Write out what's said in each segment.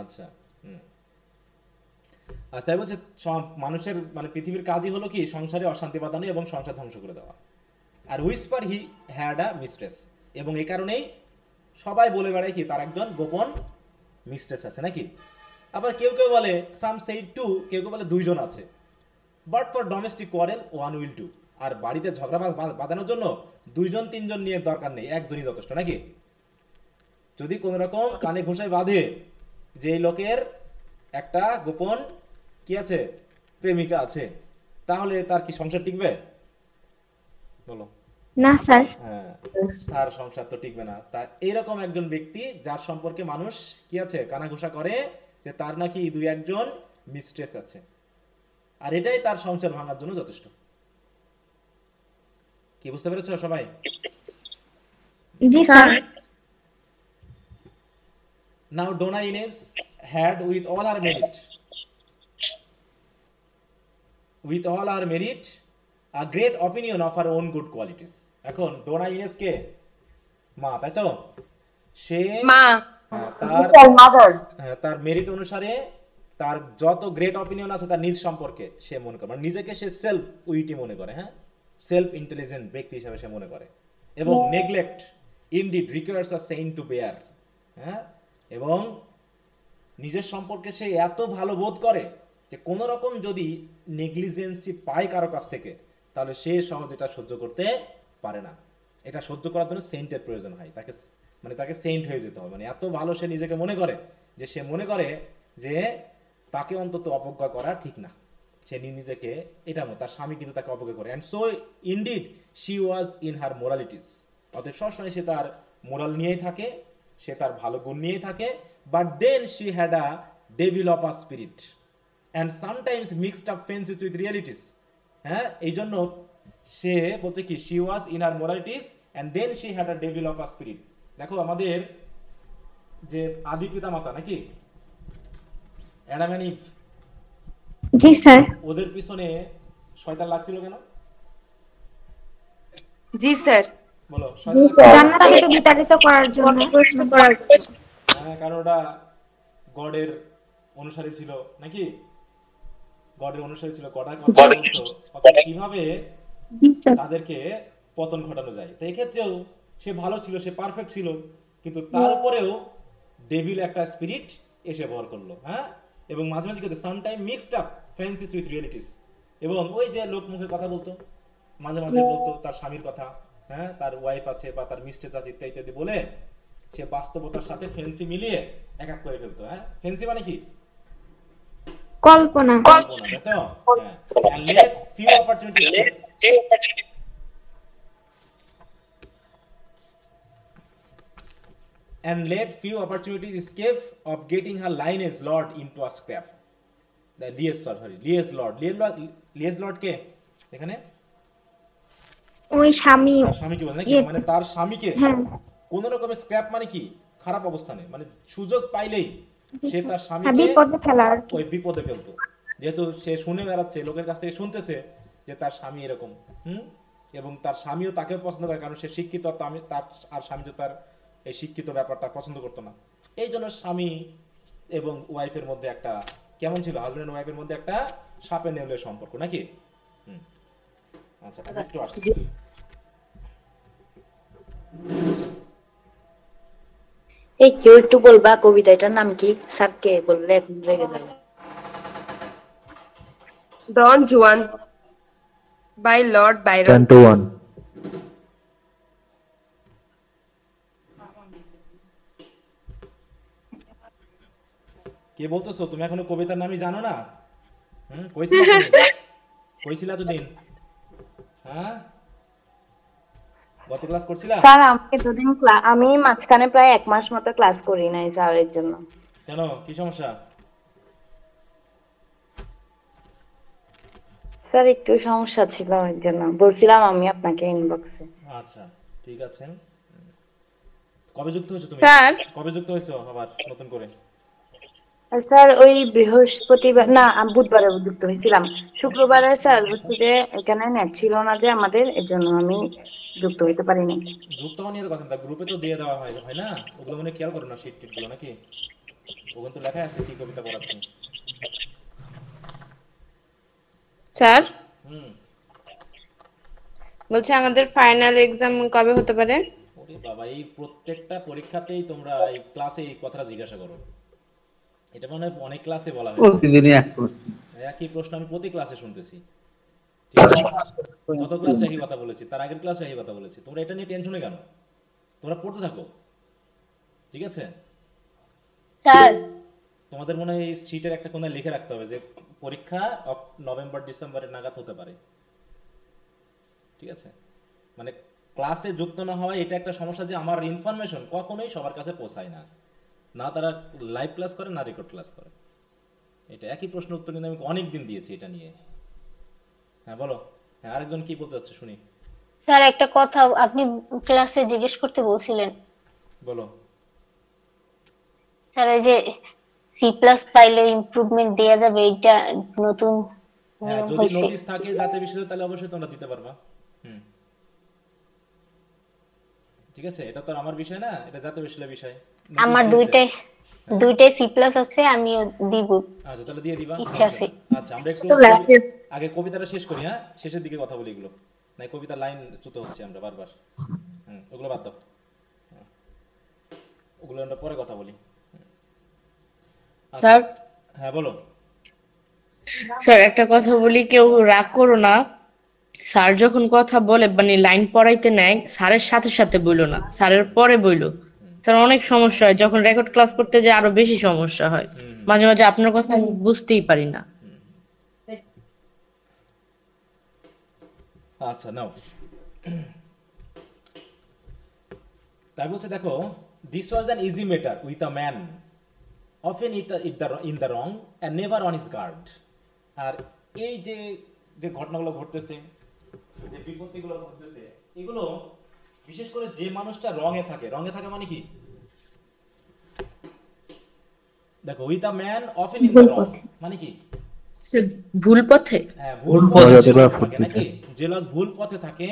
আচ্ছা। হুম। আচ্ছা, তাই বলছে মানুষের মানে পৃথিবীর কাজই হলো কি সংসারে অশান্তি বাঁধানো এবং সংসার ধ্বংস করে দেওয়া। আর whisper he had a mistress, এবং এই কারণেই সবাই বলে বেড়ায় কি তার একজন গোপন মিস্ট্রেস আছে নাকি। আবার কেউ কেউ বলে সাম সেই টু, কেউ কেউ বলে দুইজন আছে। But for domestic quarrel one will to, আর বাড়িতে ঝগড়া বাঁধানোর জন্য দুইজন তিনজন নিয়ে দরকার নেই, একজনই যথেষ্ট নাকি। যদি কোন রকম কানে ঘুষায় বাঁধে যে এই লোকের একটা গোপন কি আছে, প্রেমিকা আছে, তাহলে তার কি সংসার টিকবে? বলো। না স্যার। হ্যাঁ, তার সংসার তো টিকবে না। তা এইরকম একজন ব্যক্তি যার সম্পর্কে মানুষ কি আছে কানাঘুষা করে যে তার নাকি দুই একজন মিস্ট্রেস আছে, আর এটাই তার সংসার ভাঙার জন্য যথেষ্ট। কি বুঝতে পেরেছো সবাই? জি sir. Sir now Donna Inez had with all her merit a great opinion of her own good qualities. এখন ডোনা ইনেসকে মা, তাই তো? সে মা। তার মেরিট অনুসারে তার যত গ্রেট অপিনিয়ন আছে তার নিজ সম্পর্কে সে মনে করে, মানে নিজেকে সে সেলফ উইটি মনে করে, হ্যাঁ, সেলফ ইন্টেলিজেন্ট ব্যক্তি হিসাবে সে মনে করে। এবং neglect indeed requires a saint to bear, হ্যাঁ, এবং নিজের সম্পর্কে সে এত ভালো বোধ করে যে কোনো রকম যদি নেগলিজেন্সি পায় কারো কাছ থেকে তাহলে সে সহজ এটা সহ্য করতে পারে না। এটা সহ্য করার জন্য সেন্টের প্রয়োজন হয়, তাকে মানে তাকে সেন্ট হয়ে যেতে হবে, মানে এত ভালো সে নিজেকে মনে করে যে সে মনে করে যে তাকে অন্তত অবজ্ঞা করা ঠিক না। সে নিজেকে এটা মনে, তার স্বামী কিন্তু তাকে অবজ্ঞা করে। And so indeed she was in her moralities, অতএব সবসময় সে তার মোরাল নিয়েই থাকে, সে তার ভালো গুণ নিয়েই থাকে। But then she had a devil of a spirit and sometimes mixed up fancies with realities. হ্যাঁ, এই জন্য সে বলছে কি she was in her moralities and then she had a devil of a spirit. দেখো আমাদের যে আদি পিতা মাতা নাকি অ্যাডাম এন্ড ইভ, জি স্যার। ওদের পিছনে শয়তান লাগছিল কেন? জি স্যার। বলো, শয়তান লাগছিল কেন? জান্নাত থেকে বিতাড়িত করার জন্য। হ্যাঁ, কারণ ওটা গডের অনুসারী ছিল নাকি, গডের অনুসারী ছিল, গডের কথা বলতো, অর্থাৎ কিভাবে জি স্যার। তাদেরকে পতন ঘটানো যায়। তো এক্ষেত্রেও সে ভালো ছিল, সে পারফেক্ট ছিল, কিন্তু তার উপরেও ডেভিল একটা স্পিরিট এসে ভর করলো, হ্যাঁ। এবং মাঝে মাঝে কিন্তু sometime mixed up fancies with realities, এবং ওই যে লোক মুখে কথা বলতো, মাঝে মাঝে বলতো তার স্বামীর কথা, হ্যাঁ, তার ওয়াইফ আছে বা তার মিস্টেস আছে ইত্যাদি ইত্যাদি বলে সে বাস্তবতার সাথে ফেন্সি মিলিয়ে এক এক করে ফেলতো। হ্যাঁ, ফেন্সি মানে কি? কল্পনা। কল্পনা, তাই তো? হ্যাঁ। And let few opportunities escape of getting her lineage lord into a scrap. The lies lord কে এখানে? ওই স্বামী। তার স্বামীকে বলে নাকি, ইয়ে, মানে তার স্বামীকে হ্যাঁ। কোন রকমের স্ক্র্যাপ মানে কি খারাপ অবস্থানে, মানে সুযোগ পাইলেই সে তার হ্যাঁ, স্বামীকে বিপদে ফেলা আর কি। ওই বিপদে ফেলতো। যেহেতু সে শুনে বেড়াচ্ছে, লোকের কাছ থেকে শুনতেছে যে তার স্বামী এরকম, হুম, এবং তার স্বামীও তাকেও পছন্দ করে, কারণ সে শিক্ষিত, তার আর স্বামী তো তার এই শিক্ষিত ব্যাপারটা পছন্দ করতো না। এই জন্য স্বামী এবং ওয়াইফের মধ্যে একটা কেমন ছিল, হাজব্যান্ড এন্ড ওয়াইফের মধ্যে একটা সাপে নেউলের সম্পর্ক নাকি। হুম। আচ্ছা, একটু আসছি। এই কেউ একটু বলবা কবিতাটার নাম কি? স্যারকে বললে এখন রেগে যাবে। ডন জুয়ান বাই লর্ড বাইরন। 10 to 1. কে বলতেছো? তুমি এখনো কবিতার নামই জানো না? হুম, কইছিলা তুমি? কইছিলা এতদিন? হ্যাঁ, গত ক্লাস করছিলা? স্যার আমাকে দুদিন আমি মাঝখানে প্রায় 1 মাস মতো ক্লাস করি নাই স্যারের জন্য। কেন, কি সমস্যা? স্যার একটু সমস্যা ছিল ওই জন্য বলছিলাম আমি আপনাকে ইনবক্সে। আচ্ছা, ঠিক আছে। কবে যুক্ত হয়েছো তুমি? স্যার কবে যুক্ত হয়েছো আবার নতুন করে? স্যার ওই বৃহস্পতিবার না বুধবারে যুক্ত হয়েছিলাম। শুক্রবারে স্যার হচ্ছে যে এখানে নেট ছিল না যে আমাদের, এর জন্য আমি যুক্ত হইতে পারিনি। যুক্ত হওয়া নিয়ে তো কথা না, গ্রুপে তো দিয়ে দেওয়া হয় হয় না, ওগুলো মনে খেয়াল করো না, শিট টিট গুলো নাকি? ওখানে তো লেখা আছে কি কবিতা পড়াচ্ছি। স্যার হুম। বলছে আমাদের ফাইনাল এক্সাম কবে হতে পারে? ওরে বাবা, এই প্রত্যেকটা পরীক্ষাতেই তোমরা এই ক্লাসে এই কথাটা জিজ্ঞাসা করো। এটা মনে হয় অনেক ক্লাসে বলা হয়েছে। প্রতিদিনই এক প্রশ্ন। একই প্রশ্ন আমি প্রতি ক্লাসে শুনতেছি। ঠিক আছে, গত ক্লাসে একই কথা বলেছি, তার আগের ক্লাসে একই কথা বলেছি। তোমরা এটা নিয়ে টেনশনে কেন? তোমরা পড়তে থাকো, ঠিক আছে? স্যার তোমাদের মনে হয় এই শীটের একটা কোনায় লিখে রাখতে হবে যে পরীক্ষা নভেম্বর ডিসেম্বরের নাগাদ হতে পারে, ঠিক আছে? মানে ক্লাসে যুক্ত না হওয়া এটা একটা সমস্যা যে আমার ইনফরমেশন কখনোই সবার কাছে পৌঁছায় না, না তারা লাইভ ক্লাস করে না রেকর্ড ক্লাস করে। এটা একই প্রশ্ন উত্তর কিন্তু আমি অনেক দিন দিয়েছি এটা নিয়ে। হ্যাঁ বলো, হ্যাঁ আরেকজন কি বলতে চাচ্ছে শুনি, স্যার একটা কথা আপনি ক্লাসে জিজ্ঞেস করতে বলছিলেন। বলো। স্যার ওই যে সি প্লাস পাইলে ইমপ্রুভমেন্ট দেয়া যাবে, এইটা নতুন হ্যাঁ নিয়ম যদি হয়েছে। নোটিশ থাকে যাতে বিষয়ে তাহলে অবশ্যই তোমরা দিতে পারবা। হুম, ঠিক আছে, এটা তো আর আমার বিষয় না, এটা জাতীয় বিশ্ববিদ্যালয়ের বিষয়। নোটিশ আমার দিয়েছে। দুইটাই সি প্লাস আছে, আমিও দিব। আচ্ছা তাহলে দিয়ে দিবা, ইচ্ছা সমস্যা আছে। নেই। আচ্ছা আমরা একটু তো লাগে। আগে কবিতাটা শেষ করি, হ্যাঁ শেষের দিকে কথা বলি এগুলো, না কবিতার লাইন চ্যুত হচ্ছে আমরা বারবার। ওগুলো বাদ দাও, হ্যাঁ, ওগুলো আমরা পরে কথা বলি। আচ্ছা, স্যার হ্যাঁ বলো। স্যার একটা কথা বলি, কেউ রাগ করো না। স্যার যখন কথা বলে মানে লাইন পড়াইতে নেয়, স্যারের সাথে সাথে বইলো না, স্যারের পরে বইলো। স্যার অনেক সমস্যা হয়, যখন রেকর্ড ক্লাস করতে যায় আরো বেশি সমস্যা হয়। মাঝে মাঝে আপনার কথা আমি বুঝতেই পারি না। আচ্ছা নাও, তাই বলছে দেখো, this was an easy matter with a man often in the wrong and never on his guard. আর এই যে যে ঘটনাগুলো ঘটতেছে, যে বিপত্তিগুলো ঘটতেছে, এগুলো বিশেষ করে যে মানুষটা রঙে থাকে, রঙে থাকে মানে কি দেখো, with a man often in the রং মানে কি, স্যার ভুল পথে। হ্যাঁ ভুল পথে থাকে নাকি, যে লোক ভুল পথে থাকে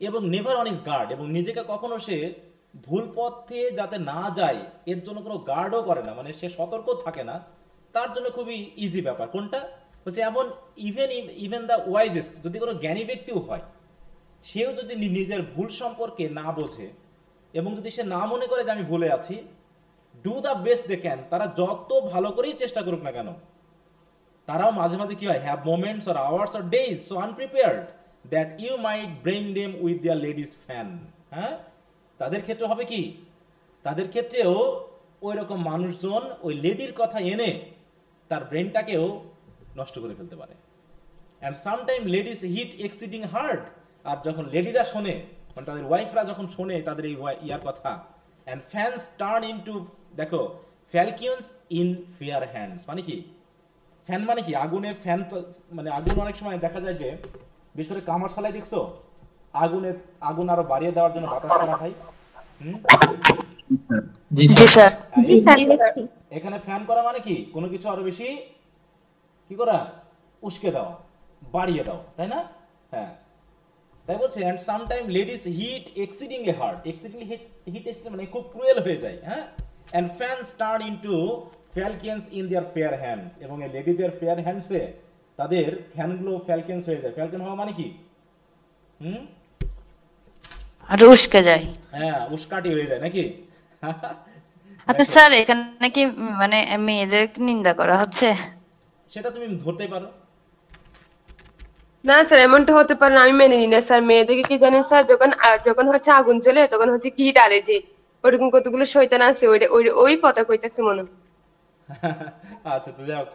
এবং নেভার অন ইজ গার্ড, এবং নিজেকে কখনো সে ভুল পথে যাতে না যায় এর জন্য কোনো গার্ডও করে না, মানে সে সতর্ক থাকে না, তার জন্য খুবই ইজি ব্যাপার। কোনটা হচ্ছে এমন, ইভেন দ্য ওয়াইজেস্ট, যদি কোনো জ্ঞানী ব্যক্তিও হয়, সেও যদি নিজের ভুল সম্পর্কে না বোঝে এবং যদি সে না মনে করে যে আমি ভুলে আছি, do the best they can, তারা যত ভালো করেই চেষ্টা করুক না কেন, তারাও মাঝে মাঝে কি হয়, have moments or hours or days so unprepared that you might brain them with their ladies fan. হ্যাঁ, তাদের ক্ষেত্রে হবে কি, তাদের ক্ষেত্রেও ওই রকম মানুষজন ওই লেডির কথা এনে তার ব্রেনটাকেও নষ্ট করে ফেলতে পারে। And sometime ladies hit exceeding hard, আর যখন লেডিরা শোনে, মানে তাদের ওয়াইফরা যখন শোনে তাদের এই ইয়ার কথা, অ্যান্ড ফ্যান্স টার্ন ইনটু, দেখো ফ্যালকিউন্স ইন ফেয়ার হ্যান্ডস মানে কি, ফ্যান মানে কি, আগুনে ফ্যান তো মানে আগুন অনেক সময় দেখা যায় যে, বিশেষ করে কামারশালায় দেখছো আগুন আরো বাড়িয়ে দেওয়ার জন্য বাতাস করা হয়। জি জি স্যার। জি স্যার দেখছি। এখানে ফ্যান করা মানে কি, কোনো কিছু আরো বেশি কি করা, উস্কে দেওয়া, বাড়িয়ে দাও, তাই না? হ্যাঁ, তাই বলছে and sometime ladies hit exceedingly hard, exceedingly hit মানে খুব ক্রুয়েল হয়ে যায়। হ্যাঁ, and fans turn into falchions in their fair hands, এবং এই লেডিদের ফেয়ার হ্যান্ডসে তাদের ফ্যানগুলো ফ্যালকেন্স হয়ে যায়। ফ্যালকেন হওয়া মানে কি, আর উস্কে যায়। হ্যাঁ উস্কাটি হয়ে যায় নাকি। আচ্ছা স্যার, এখানে কি মানে মেয়েদের নিন্দা করা হচ্ছে? সেটা তুমি ধরতে পারো। না স্যার, এমনটা হতে পারে না, আমি মেনে নিই না স্যার। মেয়েদেরকে কি জানেন স্যার, যখন যখন হচ্ছে আগুন জ্বলে তখন হচ্ছে কি ডালে যে ওরকম কতগুলো শয়তান আছে, ওই কথা কইতাছে মনে হয়। আচ্ছা তো যাই হোক,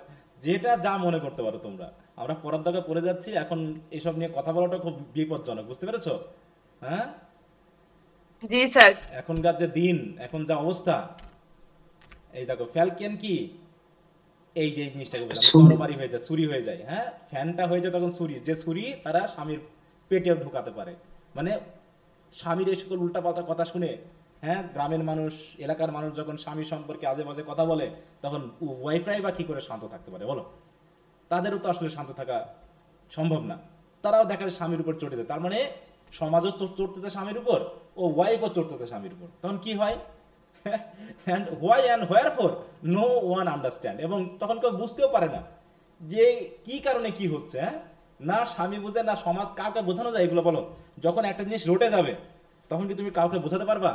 যেটা যা মনে করতে পারো তোমরা, আমরা পড়ার দরকার পড়ে যাচ্ছি, এখন এসব নিয়ে কথা বলাটা খুব বিপজ্জনক, বুঝতে পেরেছো? হ্যাঁ, জি স্যার। এখনকার যে দিন, এখন যা অবস্থা, এই দেখো ফ্যালকেন কি, এই যে এই জিনিসটাকে বললাম, তরবারি হয়ে যায়, ছুরি হয়ে যায়। হ্যাঁ, ফ্যানটা হয়ে যায় তখন ছুরি, যে ছুরি তারা স্বামীর পেটেও ঢুকাতে পারে। মানে স্বামীর এই সকল উল্টাপাল্টা কথা শুনে, হ্যাঁ গ্রামের মানুষ, এলাকার মানুষ যখন স্বামী সম্পর্কে আজে বাজে কথা বলে, তখন ওয়াইফরাই বা কি করে শান্ত থাকতে পারে বলো? তাদেরও তো আসলে শান্ত থাকা সম্ভব না, তারাও দেখা যায় স্বামীর উপর চড়ে যায়। তার মানে সমাজও চড়তেছে স্বামীর উপর, ও ওয়াইফও চড়তেছে স্বামীর উপর। তখন কি হয়, and why and wherefore no one understand, এবং তখন কেউ বুঝতেও পারে না যে কি কারণে কি হচ্ছে। হ্যাঁ, না স্বামী বুঝে না সমাজ, কাউকে বোঝানো যায় এগুলো বলো? যখন একটা জিনিস রটে যাবে তখন কি তুমি কাউকে বোঝাতে পারবা?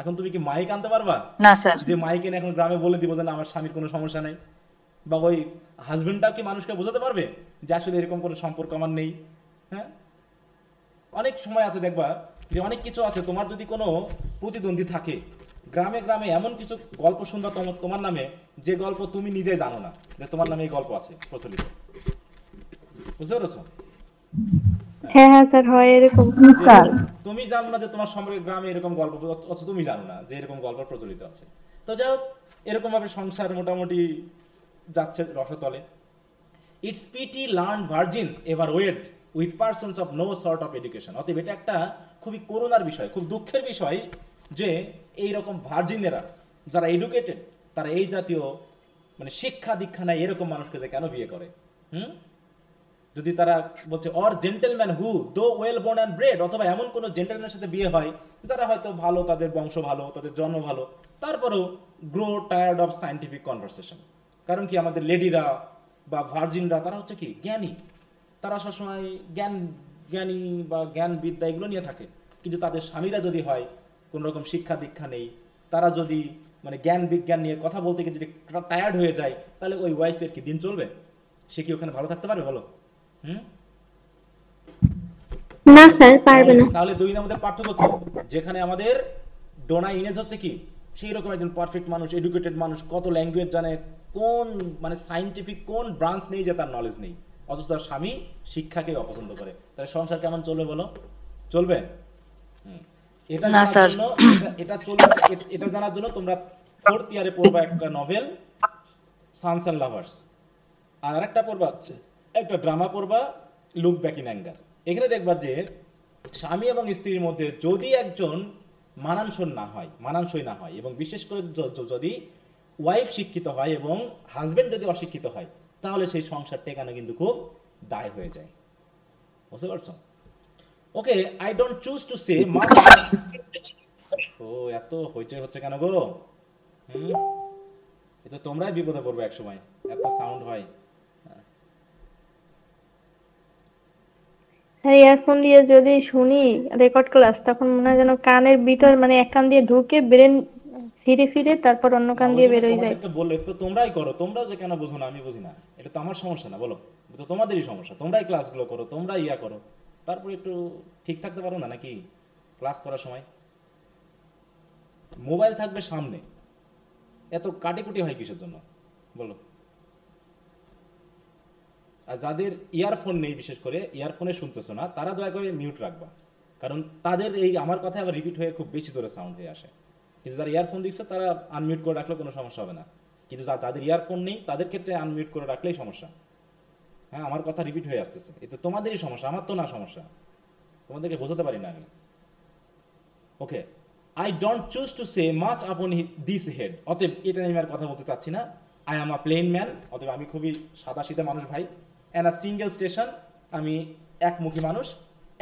এখন তুমি কি মাইক আনতে পারবা না স্যার। যে মাইক এনে এখন গ্রামে বলে দিব যে না আমার স্বামীর কোনো সমস্যা নাই? বা ওই হাজবেন্ডটাও কি মানুষকে বোঝাতে পারবে যে আসলে এরকম কোনো সম্পর্ক আমার নেই? হ্যাঁ, অনেক সময় আছে দেখবা যে অনেক কিছু আছে, তোমার যদি কোনো প্রতিদ্বন্দ্বী থাকে গ্রামে গ্রামে এমন কিছু গল্প শুনবা তোমার নামে, যে গল্প তুমি নিজে জানো না যে তোমার নামে এই গল্প আছে প্রচলিত। বুঝতে পেরেছো? হ্যাঁ হ্যাঁ স্যার, হয় এরকম। যে তুমি জানো না যে তোমার সম্পর্কে গ্রামে এরকম গল্প, অথচ তুমি জানো না যে এরকম গল্প প্রচলিত আছে। তো যাই হোক, এরকম ভাবে সংসার মোটামুটি যাচ্ছে রসতলে। It's pity learn virgins ever wed with persons of no sort of education. অতএব এটা একটা খুবই করুণার বিষয়, খুব দুঃখের বিষয় যে এইরকম ভার্জিনেরা যারা এডুকেটেড, তারা এই জাতীয় মানে শিক্ষা দীক্ষা নেয় এরকম মানুষকে যে কেন বিয়ে করে? যদি তারা বলছে অর জেন্টেলম্যান হু দো ওয়েল বোর্ন অ্যান্ড ব্রেড, অথবা এমন কোনো জেন্টেলম্যানের সাথে বিয়ে হয় যারা হয়তো ভালো, তাদের বংশ ভালো, তাদের জন্ম ভালো, তারপরেও grow tired of scientific conversation. কারণ কি আমাদের লেডিরা বা ভার্জিনরা তারা হচ্ছে কি জ্ঞানী, তারা সবসময় জ্ঞানী বা জ্ঞান বিদ্যা এগুলো নিয়ে থাকে, কিন্তু তাদের স্বামীরা যদি হয় কোনো রকম শিক্ষা দীক্ষা নেই, তারা যদি মানে জ্ঞান বিজ্ঞান নিয়ে কথা বলতে গিয়ে যদি টায়ার্ড হয়ে যায়, তাহলে ওই ওয়াইফের কি দিন চলবে? সে কি ওখানে ভালো থাকতে পারবে বলো? না স্যার, পারবে না। তাহলে দুই আমাদের পার্থক্য কি? যেখানে আমাদের ডোনা ইনেজ হচ্ছে কি সেই রকম একজন পারফেক্ট মানুষ, এডুকেটেড মানুষ, কত ল্যাঙ্গুয়েজ জানে, কোন মানে সায়েন্টিফিক কোন ব্রাঞ্চ নেই যে তার নলেজ নেই, অথচ তার স্বামী শিক্ষাকে অপছন্দ করে, তাহলে সংসার কেমন চলবে বলো? চলবে? এটা জানার জন্য এটা চলবে, এটা জানার জন্য তোমরা 4th ইয়ারে পড়বা একটা নভেল সানস অ্যান্ড লাভার্স, আর আরেকটা পড়বা হচ্ছে একটা ড্রামা পড়বা লুক ব্যাক ইন অ্যাঙ্গার। এখানে দেখবা যে স্বামী এবং স্ত্রীর মধ্যে যদি একজন মানানসই না হয় এবং বিশেষ করে যদি ওয়াইফ শিক্ষিত হয় এবং হাজবেন্ড যদি অশিক্ষিত হয়, তাহলে সেই সংসার টেকানো কিন্তু খুব দায় হয়ে যায়। বুঝতে পারছো? Okay, I don't choose to say much. ও এত হইচই হচ্ছে কেন গো? এটা তোমরাই বিপদে পড়বে এক সময়, এত সাউন্ড হয়। স্যার ইয়ারফোন দিয়ে যদি শুনি রেকর্ড ক্লাস, তখন মনে হয় যেন কানের ভিতর মানে এক কান দিয়ে ঢুকে ব্রেন ফিরে ফিরে তারপর অন্য কান দিয়ে বের হয়ে যায়। তোমাদেরকে বললে তো তোমরাই করো, তোমরাও যে কেন বুঝো না আমি বুঝি না, এটা তো আমার সমস্যা না বলো, এটা তো তোমাদেরই সমস্যা। তোমরাই ক্লাসগুলো করো, তোমরাই ইয়া করো, তারপর একটু ঠিক থাকতে পারো না নাকি? ক্লাস করার সময় মোবাইল থাকবে সামনে, এত কাটিকুটি হয় কিসের জন্য বলো? আর যাদের ইয়ারফোন নেই, বিশেষ করে ইয়ারফোনে শুনতেছো না, তারা দয়া করে মিউট রাখবা, কারণ তাদের এই আমার কথা আবার রিপিট হয়ে খুব বেশি জোরে সাউন্ড হয়ে আসে। কিন্তু যারা ইয়ারফোন দিচ্ছে তারা আনমিউট করে রাখলে কোনো সমস্যা হবে না, কিন্তু যাদের ইয়ারফোন নেই তাদের ক্ষেত্রে আনমিউট করে রাখলেই সমস্যা। হ্যাঁ, আমার কথা রিপিট হয়ে আসতেছে, এতে তোমাদেরই সমস্যা, আমার তো না সমস্যা, তোমাদেরকে বোঝাতে পারি না আমি। Okay, I don't choose to say much upon this head. অতএব এটা নিয়ে আমি আর কথা বলতে চাচ্ছি না। I am a plain man, অতএব আমি খুবই সাদাসিধা মানুষ ভাই। অ্যান্ড আ সিঙ্গেল স্টেশন, আমি একমুখী মানুষ,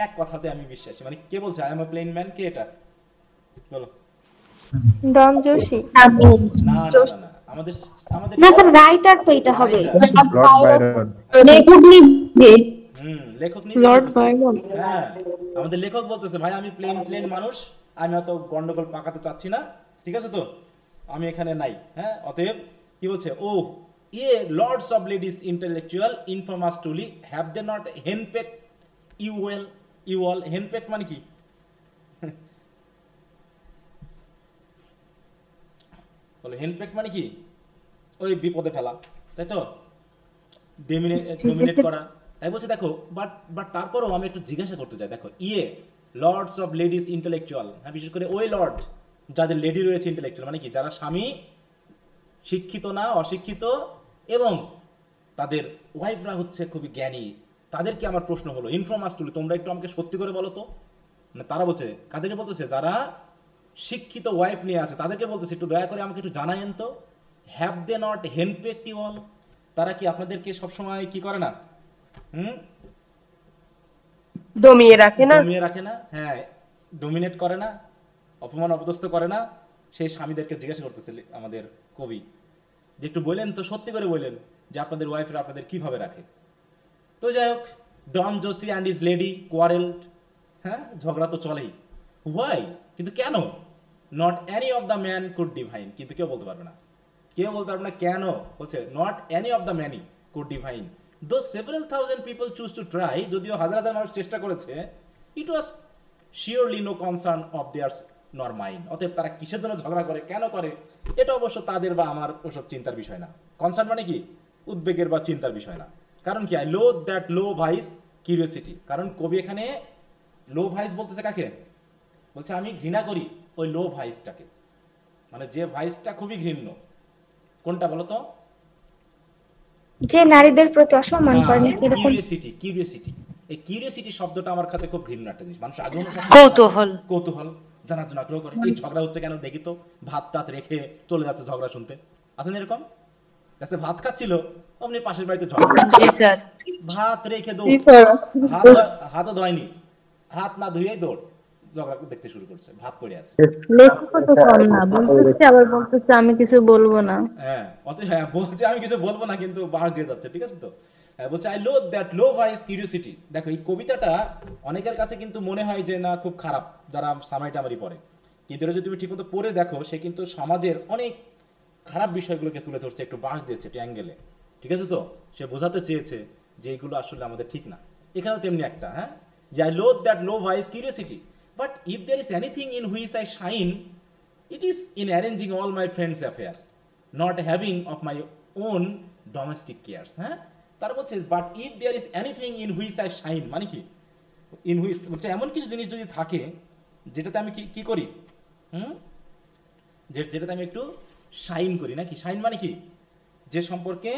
এক কথাতে আমি বিশ্বাসী। মানে কে বলছে I am a plain man? কে এটা বলো? ডন জোশী। না না না না, আমাদের আমাদের না স্যার, রাইটার তো এটা হবে। Lord Byron. লেখক নিজে। লেখক লর্ড বাইরন। হ্যাঁ, আমাদের লেখক বলতেছে ভাই আমি প্লেন মানুষ, আমি অত গন্ডগোল পাকাতে চাচ্ছি না, ঠিক আছে তো, আমি এখানে নাই। হ্যাঁ, অতএব কি বলছে? Oh ye lords of ladies intellectual inform us truly have they not henpeck you all. Henpeck মানে কি? বলো, হেনপেক মানে কি? ওই বিপদে ফেলা, তাই তো, ডোমিনেট করা। তাই বলছে দেখো, বাট তারপরেও আমি একটু জিজ্ঞাসা করতে চাই, দেখো ইয়ে লর্ডস অফ লেডিস ইন্টেলেকচুয়াল, হ্যাঁ, বিশেষ করে ওই লর্ড যাদের লেডি রয়েছে ইন্টেলেকচুয়াল, মানে কি যারা স্বামী শিক্ষিত না, অশিক্ষিত, এবং তাদের ওয়াইফরা হচ্ছে খুবই জ্ঞানী, তাদেরকে আমার প্রশ্ন হলো ইনফর্মাস টুলি, তোমরা একটু আমাকে সত্যি করে বলো তো, মানে তারা বলছে কাদেরকে বলতেছে? যারা শিক্ষিত ওয়াইফ নিয়ে আছে তাদেরকে বলতেছে একটু দয়া করে আমাকে একটু জানায়েন তো, have they not henpecked you all, তারা কি আপনাদেরকে সবসময় কি করে না? দমিয়ে রাখে না? দমিয়ে রাখে না, হ্যাঁ, ডোমিনেট করে না, অপমান অপদস্থ করে না, সেই স্বামীদেরকে জিজ্ঞাসা করতেছিল আমাদের কবি যে একটু বললেন তো, সত্যি করে বললেন যে আপনাদের ওয়াইফরা আপনাদের কিভাবে রাখে। তো যাই হোক, Don Jose and is lady কোয়ারেলড, হ্যাঁ ঝগড়া তো চলেই। হোয়াই, কিন্তু কেন? Not any of the man could divine, কিন্তু কেউ বলতে পারবে না, কেউ বলতে পারবে না কেন। বলছে not any of the many could divine though several thousand people choose to try, যদিও হাজার হাজার মানুষ চেষ্টা করেছে, it was surely no concern of theirs nor mind. অতএব তারা কিসের জন্য ঝগড়া করে, কেন করে, এটা অবশ্য তাদের বা আমার ওসব চিন্তার বিষয় না। কনসার্ন মানে কি, উদ্বেগের বা চিন্তার বিষয় না। কারণ কি, I loathe that low vice curiosity, কারণ কবি এখানে লো ভাইস বলতেছে কাকে, বলছে আমি ঘৃণা করি ওই লো ভাইসটাকে, মানে যে ভাইসটা খুবই ঘৃণ্য। কোনটা বলো তো? যে নারীদের প্রতি অসম্মান করে, এরকম কিউরিওসিটি। কিউরিওসিটি, এই কিউরিওসিটি শব্দটা আমার কাছে খুব ঘৃণ্য একটা জিনিস। মানুষ আগ্রহ, কৌতূহল, কৌতূহল জানার জন্য আগ্রহ করে, এই ঝগড়া হচ্ছে কেন দেখি তো, ভাত টাত রেখে চলে যাচ্ছে ঝগড়া শুনতে, আছেন এরকম? কাছে ভাত খাচ্ছিল, অমনি পাশের বাড়িতে ঝগড়া, জি স্যার, ভাত রেখে দৌড়, হাতও ধোয়নি, হাত না ধুয়েই দৌড়, ঝগড়া দেখতে শুরু করছে, ভাত পড়ে আছে। লেখকও তো কম না, বলতেছে আবার বলতেছে আমি কিছু বলবো না। হ্যাঁ হ্যাঁ বলছে আমি কিছু বলবো না, কিন্তু বাঁশ দিয়ে যাচ্ছে, ঠিক আছে তো। হ্যাঁ বলছে I loathe that low vice curiosity. দেখো এই কবিতাটা অনেকের কাছে কিন্তু মনে হয় যে না খুব খারাপ, যারা সামাইটামারি পড়ে, কিন্তু এটা যদি তুমি ঠিকমতো পড়ে দেখো, সে কিন্তু সমাজের অনেক খারাপ বিষয়গুলোকে তুলে ধরছে, একটু বাঁশ দিয়েছে, একটু অ্যাঙ্গেলে, ঠিক আছে তো। সে বোঝাতে চেয়েছে যে এইগুলো আসলে আমাদের ঠিক না। এখানেও তেমনি একটা, হ্যাঁ, যে I loathe that low vice curiosity but if there is anything in which I shine, it is in arranging all my friends' affair, not having of my own domestic cares. হ্যাঁ, তার বলছে but if there is anything in which I shine, মানে কি, in which বলছে এমন কিছু জিনিস যদি থাকে যেটাতে আমি কি করি, যেটাতে আমি একটু শাইন করি, নাকি শাইন মানে কি, যে সম্পর্কে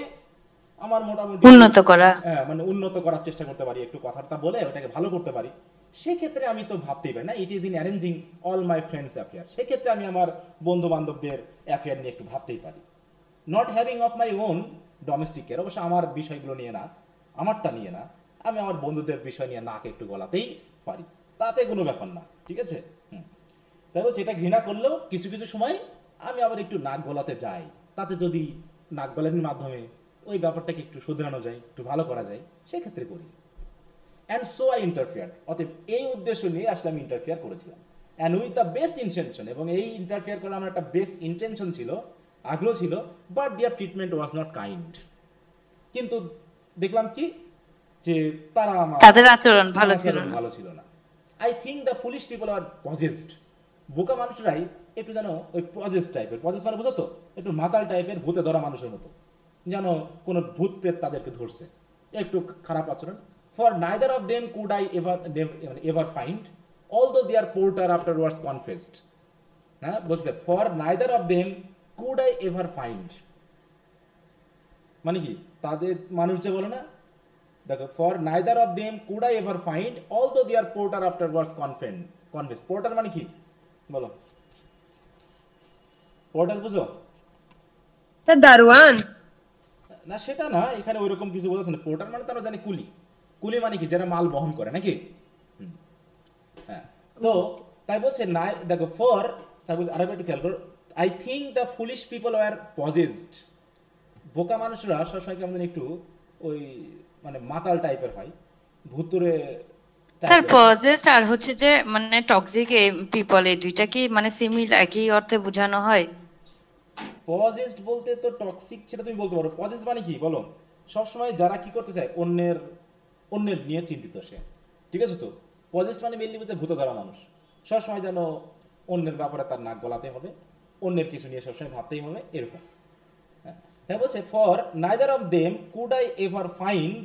আমার মোটামুটি উন্নত করা, হ্যাঁ মানে উন্নত করার চেষ্টা করতে পারি, একটু কথাটা বলে ওটাকে ভালো করতে পারি, সেক্ষেত্রে আমি তো ভাবতেই পারি না it is in arranging all my friends affair, সেক্ষেত্রে আমি আমার বন্ধু বান্ধবদের অ্যাফেয়ার নিয়ে একটু ভাবতেই পারি। Not having of my own domestic care, অবশ্য আমার বিষয়গুলো নিয়ে না, আমারটা নিয়ে না, আমি আমার বন্ধুদের বিষয় নিয়ে নাক একটু গলাতেই পারি, তাতে কোনো ব্যাপার না, ঠিক আছে। তাই বলছে এটা ঘৃণা করলেও কিছু কিছু সময় আমি আবার একটু নাক গলাতে যাই, তাতে যদি নাক গলানোর মাধ্যমে ওই ব্যাপারটাকে একটু শুধরানো যায়, একটু ভালো করা যায়, সেক্ষেত্রে করি। অ্যান্ড সো আই ইন্টারফেয়ার, অতএব এই উদ্দেশ্য নিয়ে আসলে আমি ইন্টারফেয়ার করেছিলাম, and with the best intention, এবং এই ইন্টারফেয়ার করার আমার একটা বেস্ট ইন্টেনশন ছিল, আগ্রহ ছিল, বাট দিয়ার ট্রিটমেন্ট ওয়াজ নট কাইন্ড, কিন্তু দেখলাম কি যে তারা আমার তাদের আচরণ ভালো ছিল না। I think the foolish people are possessed, বোকা মানুষরাই একটু যেন ওই পজেস টাইপের, পজেস মানে বুঝো তো, একটু মাতাল টাইপের, ভূতে ধরা মানুষের মতো, যেন কোনো ভূত প্রেত তাদেরকে ধরছে, একটু খারাপ আচরণ। For neither of them could I ever find, although their porter afterwards confessed. হ্যাঁ বলছে for neither of them could I ever find, মানে কি, তাদের মানুষ যে বলে না, দেখো for neither of them could I ever find, although their porter afterwards confessed. porter মানে কি বলো, porter বুঝো দারোয়ান না? সেটা না, এখানে ওইরকম কিছু বোঝাচ্ছে না। পোর্টার মানে তারা জানি কুলি, কুলি মানে কি, যারা মাল বহন করে, নাকি? হ্যাঁ, তো তাই বলছে না, দেখো ফর, তাই বলছে আরেকবার একটু খেয়াল করো, I think the foolish people are possessed, বোকা মানুষরা সবসময় কেমন একটু ওই মানে মাতাল টাইপের হয়, ভুতুরে। স্যার পজেসড আর হচ্ছে যে মানে টক্সিক পিপল, এই দুইটা কি মানে সিমিলার, একই অর্থে বোঝানো হয়? পজেসড বলতে তো টক্সিক সেটা তুমি বলতে পারো, পজেস মানে কি বলো, সবসময় যারা কি করতে চায় অন্যের নিয়ে চিন্তিত সে, ঠিক আছে তো। পজেসড মানে মেনলি বলছে ভূত ধরা মানুষ, সবসময় যেন অন্যের ব্যাপারে তার নাক গলাতে হবে, অন্যের কিছু নিয়ে সবসময় ভাবতেই হবে, এরকম। হ্যাঁ, তাই বলছে for neither of them could I ever find,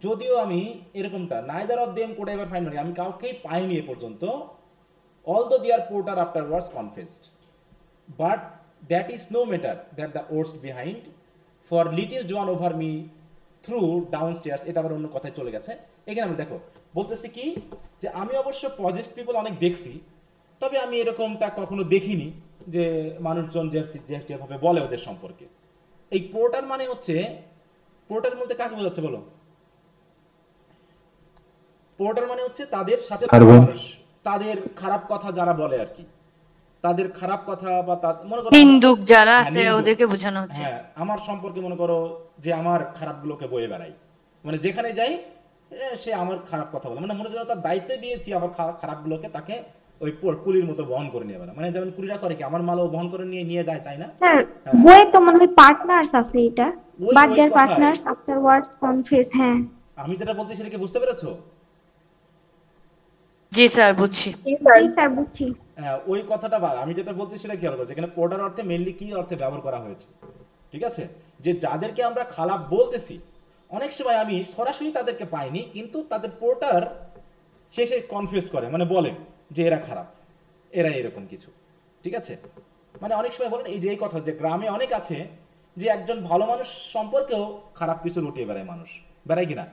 যদিও আমি এরকমটা, neither of them could I ever find মানে আমি কাউকেই পাইনি এ পর্যন্ত, although their porter afterwards confessed, but that is no matter that the worst behind, for little John over me through downstairs, এটা আবার অন্য কথায় চলে গেছে। এখানে আমরা দেখো বলতেছি কি, যে আমি অবশ্য পজেসড পিপল অনেক দেখছি, তবে আমি এরকমটা কখনো দেখিনি যে মানুষজন যেভাবে বলে ওদের সম্পর্কে। এই পোর্টার মানে হচ্ছে, পোর্টার বলতে কাকে বোঝাচ্ছে বলো? পোর্টার মানে হচ্ছে তাদের সাথে মানুষ, তাদের খারাপ কথা যারা বলে আর কি, তাদের খারাপ কথা বা মনে করো নিন্দুক যারা হ্যাঁ, আছে নিন্দুক। ওদেরকে বোঝানো হচ্ছে। হ্যাঁ, আমার সম্পর্কে মনে করো যে আমার খারাপগুলোকে বয়ে বেড়াই, মানে যেখানে যাই সে আমার খারাপ কথা বলে, মানে মনে যেন তার দায়িত্ব দিয়েছি আমার খারাপগুলোকে তাকে ওই কুলির মতো বহন করে নিয়ে বেড়া, মানে যেমন কুলিরা করে কি আমার মালও বহন করে নিয়ে যায়, চাই না? স্যার হ্যাঁ। বইয়ে তো মনে হয় পার্টনার্স আছে, এটা ওই বাট দেয়ার কথাই। Partners afterwards confess. হ্যাঁ আমি যেটা বলতে সেটা কি বুঝতে পেরেছো? জি স্যার বুঝছি। জি স্যার বুঝছি। হ্যাঁ, ওই কথাটা আমি যেটা বলছি সেটা খেয়াল করছি, এখানে পোর্টার অর্থে মেইনলি কি অর্থে ব্যবহার করা হয়েছে, ঠিক আছে? যে যাদেরকে আমরা খারাপ বলতেছি অনেক সময় আমি সরাসরি তাদেরকে পাইনি, কিন্তু তাদের পোর্টার শেষে কনফিউজ করে, মানে বলে যে এরা খারাপ, এরা এরকম কিছু, ঠিক আছে? মানে অনেক সময় বলেন এই যে এই কথা যে গ্রামে অনেক আছে যে একজন ভালো মানুষ সম্পর্কেও খারাপ কিছু রটিয়ে বেড়ায় মানুষ, বেড়ায় কিনা?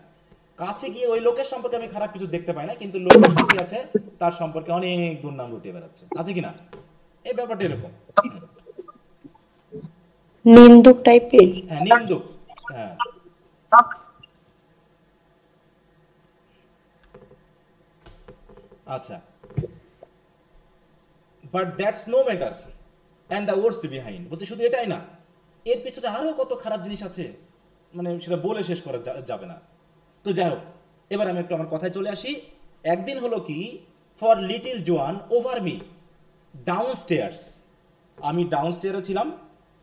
কাছে গিয়ে ওই লোকের সম্পর্কে আমি খারাপ কিছু দেখতে পাই না, কিন্তু লোক কি আছে তার সম্পর্কে অনেক দুর্নাম রটিয়ে বেড়াচ্ছে, আছে কিনা? এই ব্যাপারটা এরকম। নিন্দুক টাইপের। হ্যাঁ, নিন্দুক। হ্যাঁ, আচ্ছা, but that's no matter and the words behind, বলতে শুধু এটাই না, এর পিছনে আরো কত খারাপ জিনিস আছে, মানে সেটা বলে শেষ করা যাবে না। তো যাই হোক, এবার আমি একটু আমার কথায় চলে আসি। একদিন হলো কি, ফর লিটিল জোয়ান ওভার মি ডাউন স্টেয়ার্স, আমি ডাউন স্টেয়ারে ছিলাম,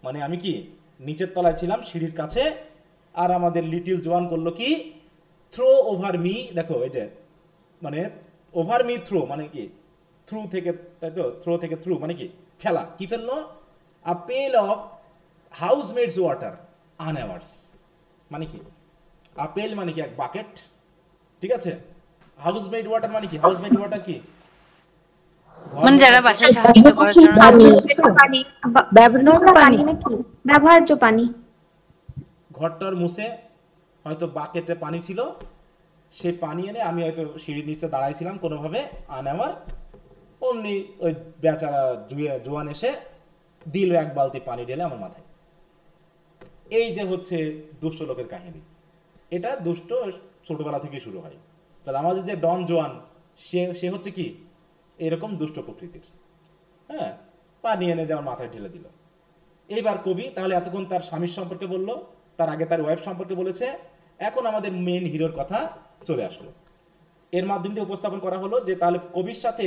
মানে আমি কি নিচের তলায় ছিলাম সিঁড়ির কাছে, আর আমাদের লিটিল জোয়ান করলো কি, থ্রো ওভার মি, দেখো এই যে মানে ওভার মি থ্রো মানে কি থ্রু থেকে, তাই তো, থ্রো থেকে থ্রু মানে কি ফেলা, কি ফেললো, আ পেল অফ হাউসমেডস ওয়াটার আনঅ্যাওয়ার্স, মানে কি আপেল মানে কি এক বাকেট, ঠিক আছে? হাউসমেড ওয়াটার মানে কি, হাউসমেড ওয়াটার কি মানে যারা বাসায় সাহায্য করার জন্য পানি, পানি নাকি ব্যবহার্য পানি। ঘরটার মুছে হয়তো বাকেটে পানি ছিল, সেই পানি এনে আমি হয়তো সিঁড়ির নিচে দাঁড়াইছিলাম কোনোভাবে, আনএওয়ার অমনি ওই বেচারা জোয়ান এসে দিল এক বালতি পানি ঢেলে আমার মাথায়। এই যে হচ্ছে দুষ্ট লোকের কাহিনী, এটা দুষ্ট ছোটবেলা থেকে শুরু হয়। তাহলে আমাদের যে ডন জোয়ান সে হচ্ছে কি এরকম দুষ্ট প্রকৃতির, হ্যাঁ, পানি এনে যে আমার মাথায় ঢেলে দিল। এইবার কবি তাহলে এতক্ষণ তার স্বামীর সম্পর্কে বললো, তার আগে তার ওয়াইফ সম্পর্কে বলেছে, এখন আমাদের মেন হিরোর কথা চলে আসলো। এর মাধ্যম দিয়ে উপস্থাপন করা হলো যে তাহলে কবির সাথে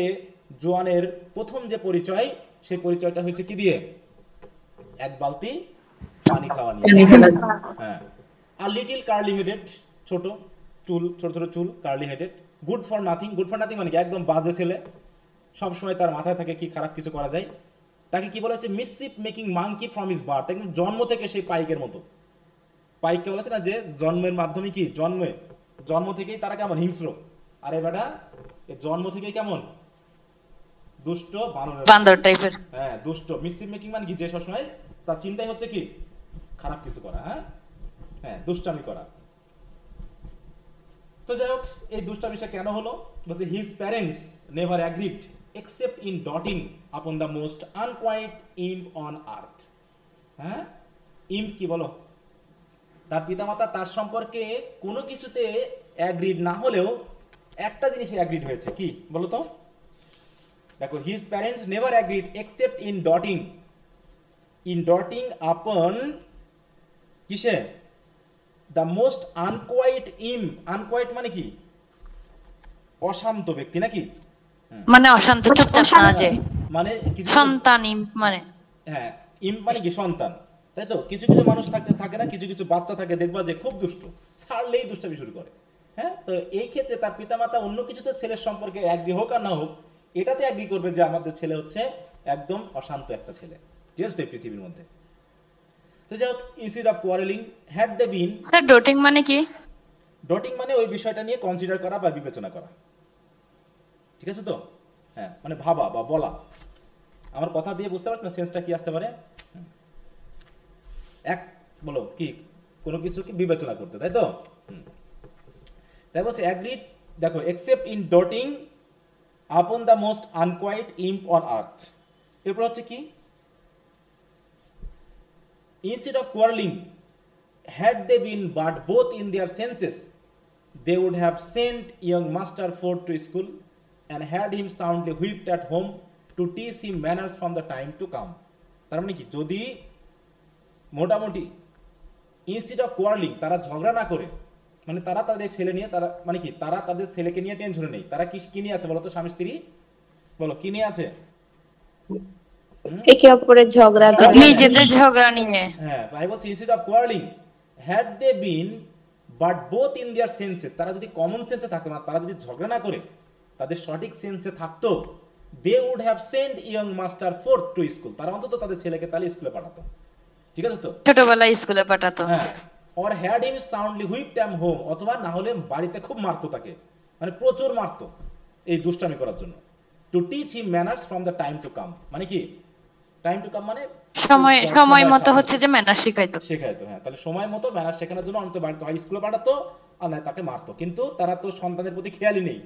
জোয়ানের প্রথম যে পরিচয়, সেই পরিচয়টা হয়েছে কি দিয়ে, এক বালতি পানি খাওয়া নিয়ে। হ্যাঁ, আর লিটিল কার্লি হেডেড, ছোট চুল, ছোট ছোট চুল, curly headed, good for nothing, good for nothing মানে কি একদম বাজে ছেলে, সবসময় তার মাথায় থাকে কি খারাপ কিছু করা যায়। তাকে কি বলা হচ্ছে, mischief making monkey from his birth, একদম জন্ম থেকে সেই পাইকের মতো। পাইককে বলেছে না যে জন্মের মাধ্যমে কি জন্ম থেকেই তারা কেমন হিংস্র, আর এবারটা জন্ম থেকেই কেমন দুষ্ট বান্দর টাইপের। হ্যাঁ, দুষ্ট। মিসচিফ মেকিং মানে কি যে সবসময় তার চিন্তাই হচ্ছে কি খারাপ কিছু করা, হ্যাঁ, দুষ্টামি করা। তো যাই হোক, এই দুষ্টামিটা কেন হলো, বলছে his parents never agreed except in dotting upon the most unquiet ইম্প on earth. হ্যাঁ, ইম্প কি বলো, তার পিতামাতা তার সম্পর্কে কোনো কিছুতে অ্যাগ্রিড না হলেও একটা জিনিসে অ্যাগ্রিড হয়েছে, কি বলো তো? দেখো, his parents never agreed except in dotting আপন কিসে, দ্য মোস্ট আনকোয়াইট আনকোয়াইট মানে কি অশান্ত ব্যক্তি নাকি, মানে অশান্ত, চুপচাপ না যে, মানে সন্তান ইম্প মানে, হ্যাঁ, ইম্প মানে কি সন্তান, তাই তো? কিছু কিছু মানুষ থাকে না, কিছু কিছু বাচ্চা থাকে দেখবা যে খুব দুষ্ট, ছাড়লেই দুষ্টামি শুরু করে। হ্যাঁ, তো এই ক্ষেত্রে তার পিতামাতা অন্য কিছুতে ছেলের সম্পর্কে অ্যাগ্রি হোক আর না হোক, এটাতে অ্যাগ্রি করবে যে আমাদের ছেলে হচ্ছে একদম অশান্ত একটা ছেলে, ঠিক আছে, পৃথিবীর মধ্যে। তো যাই হোক, instead of quarrelling had they been, sir doting মানে কি? ডটিং মানে ওই বিষয়টা নিয়ে কনসিডার করা বা বিবেচনা করা, ঠিক আছে তো? হ্যাঁ, মানে ভাবা বা বলা। আমার কথা দিয়ে বুঝতে পারছো না সেন্সটা কি আসতে পারে? এক বলো কি কোনো কিছুকে বিবেচনা করতে, তাই তো? তাই বলছে অ্যাগ্রিড, দেখো, except in dotting upon the most unquiet ইম্প on earth. এরপর হচ্ছে কি, instead of quarreling had they been but both in their senses they would have sent young master forth to school and had him soundly whipped at home to teach him manners from the time to come. তার মানে কি, যদি মোটামুটি instead of quarrelling, তারা ঝগড়া না করে, মানে তারা তাদের ছেলে নিয়ে, তারা মানে কি, তারা তাদের ছেলেকে নিয়ে টেনশনে নেই। তারা কি নিয়ে আছে বলো তো, স্বামী স্ত্রী বলো কি নিয়ে আছে? একে অপরের ঝগড়া নিজেদের ঝগড়া নিয়ে। হ্যাঁ, আই বলছি instead of quarrelling had they been but both in their senses, তারা যদি কমন সেন্সে থাকতো না, তারা যদি ঝগড়া না করে তাদের সঠিক সেন্সে থাকতো, they would have sent young master forth to school, তারা অন্তত তাদের ছেলেকে তাহলে স্কুলে পাঠাতো। ঠিক আছে তো, ছোটবেলায় স্কুলে পাঠাতো। হ্যাঁ, or had him soundly whipped him home, অথবা না হলে বাড়িতে খুব মারতো তাকে, মানে প্রচুর মারতো এই দুষ্টামি করার জন্য। To teach him manners from the time to come, মানে কি, টাইম টু কাম মানে সময় মতো হচ্ছে যে ম্যানার শেখাইতো। হ্যাঁ, তাহলে সময় মতো ম্যানার শেখানোর জন্য অন্তত বাড়িতে হাই স্কুলে পাঠাতো, আর না তাকে মারতো। কিন্তু তারা তো সন্তানের প্রতি খেয়ালই নেই,